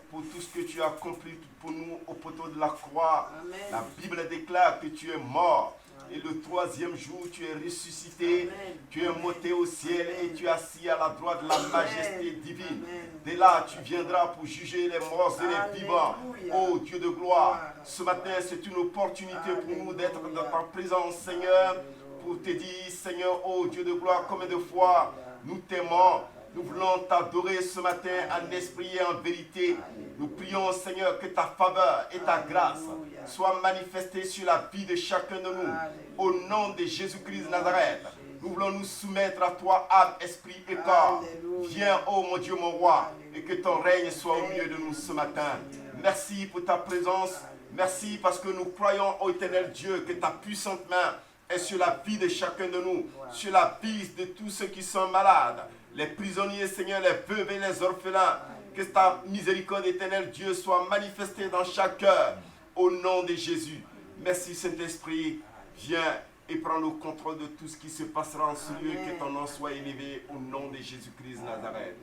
pour tout ce que tu as accompli pour nous au poteau de la croix. Amen. La Bible déclare que tu es mort Et le troisième jour, tu es ressuscité. Amen. Tu es monté au ciel et tu es assis à la droite de la majesté divine. Amen. Dès là, tu viendras pour juger les morts et les vivants. Alléluia. Oh Dieu de gloire, ce matin, c'est une opportunité pour nous d'être dans ta présence, Seigneur, pour te dire, Seigneur, oh Dieu de gloire, combien de fois nous t'aimons. Nous voulons t'adorer ce matin en esprit et en vérité. Nous prions, Seigneur, que ta faveur et ta grâce soient manifestées sur la vie de chacun de nous. Au nom de Jésus-Christ de Nazareth, nous voulons nous soumettre à toi, âme, esprit et corps. Viens, oh mon Dieu, mon roi, et que ton règne soit au milieu de nous ce matin. Merci pour ta présence. Merci parce que nous croyons, ô éternel Dieu, que ta puissante main est sur la vie de chacun de nous, sur la vie de tous ceux qui sont malades, les prisonniers, Seigneur, les veuves et les orphelins. Que ta miséricorde, éternel Dieu, soit manifestée dans chaque cœur, au nom de Jésus. Merci Saint-Esprit, viens et prends le contrôle de tout ce qui se passera en ce lieu. Que ton nom soit élevé au nom de Jésus-Christ de Nazareth.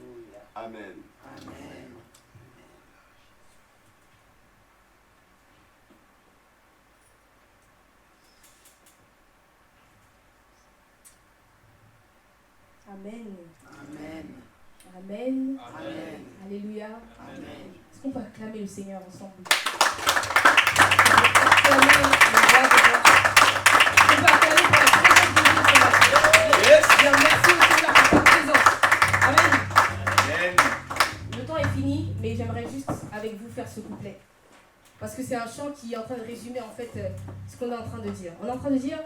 Amen. Amen. Amen. Amen. Amen. Amen. Alléluia. Amen. Est-ce qu'on peut acclamer le Seigneur ensemble? Acclamer le roi de gloire. On peut acclamer pour la présence de Dieu ce matin. Dire merci au Seigneur pour sa présence. Amen. Le temps est fini, mais j'aimerais juste avec vous faire ce couplet. Parce que c'est un chant qui est en train de résumer en fait ce qu'on est en train de dire. On est en train de dire,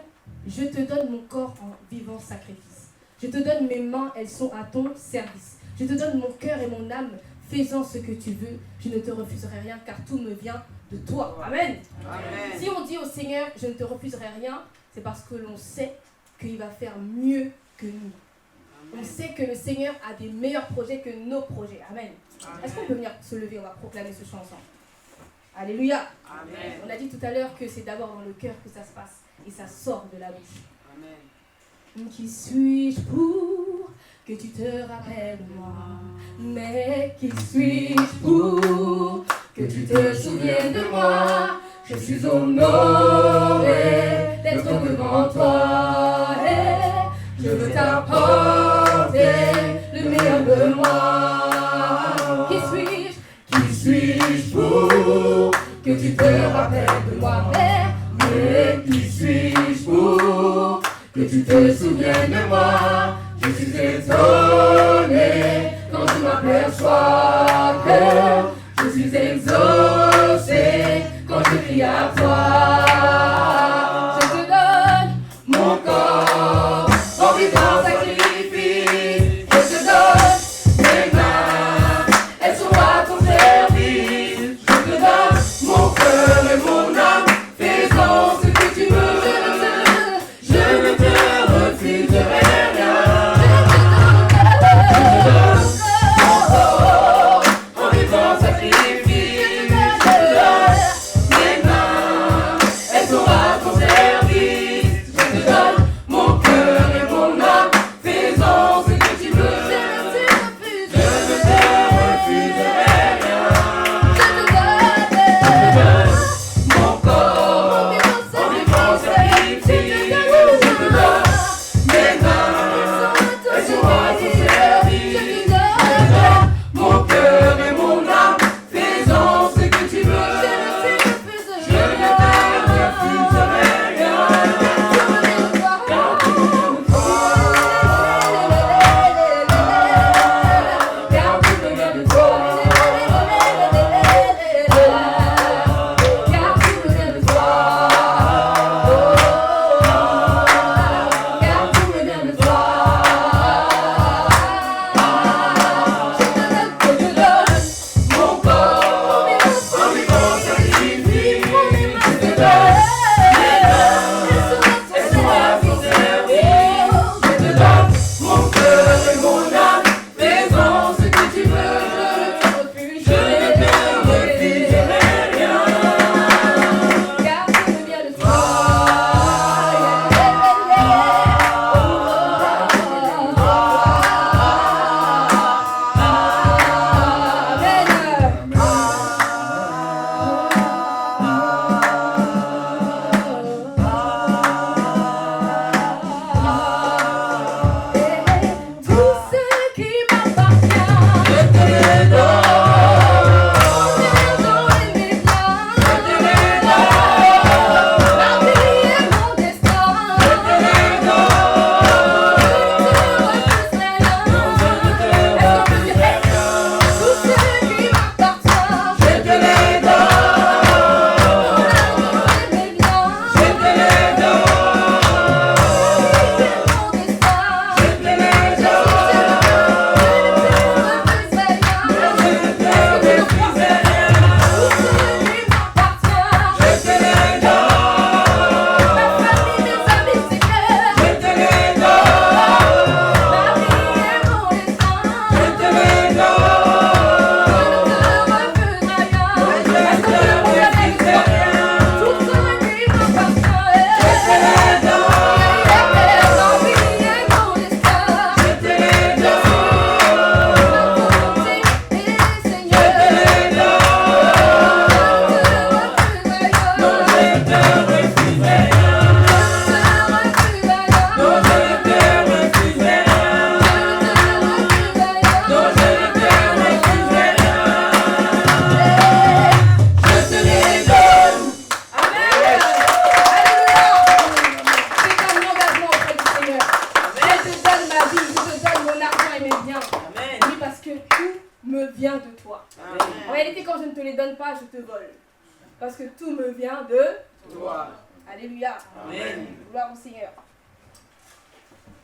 je te donne mon corps en vivant sacrifice. Je te donne mes mains, elles sont à ton service. Je te donne mon cœur et mon âme, faisant ce que tu veux. Je ne te refuserai rien, car tout me vient de toi. Amen. Amen. Si on dit au Seigneur, je ne te refuserai rien, c'est parce que l'on sait qu'il va faire mieux que nous. On sait que le Seigneur a des meilleurs projets que nos projets. Amen. Est-ce qu'on peut venir se lever? On va proclamer ce chant ensemble. Alléluia. Amen. On a dit tout à l'heure que c'est d'abord dans le cœur que ça se passe et ça sort de la bouche. Amen. Qui suis-je pour que tu te rappelles de moi? Mais qui suis-je pour que tu te souviennes de moi? Je suis honoré d'être devant toi et je veux t'apporter le meilleur de moi. Qui suis-je? Qui suis-je pour que tu te rappelles de moi? Mais qui suis-je pour que tu te souviennes de moi? Je suis étonné quand tu m'aperçois que je suis exaucé quand je crie à toi. Je te donne mon corps en vivant sacrifice. Je te donne mes mains, elles sont à ton service. Je te donne mon cœur et mon âme, faisant ce que tu veux. Je ne te refuserai rien. En vivant sacrifice, mes mains, elles sont je te vole. Parce que tout me vient de Toi. Alléluia. Amen. Gloire au Seigneur.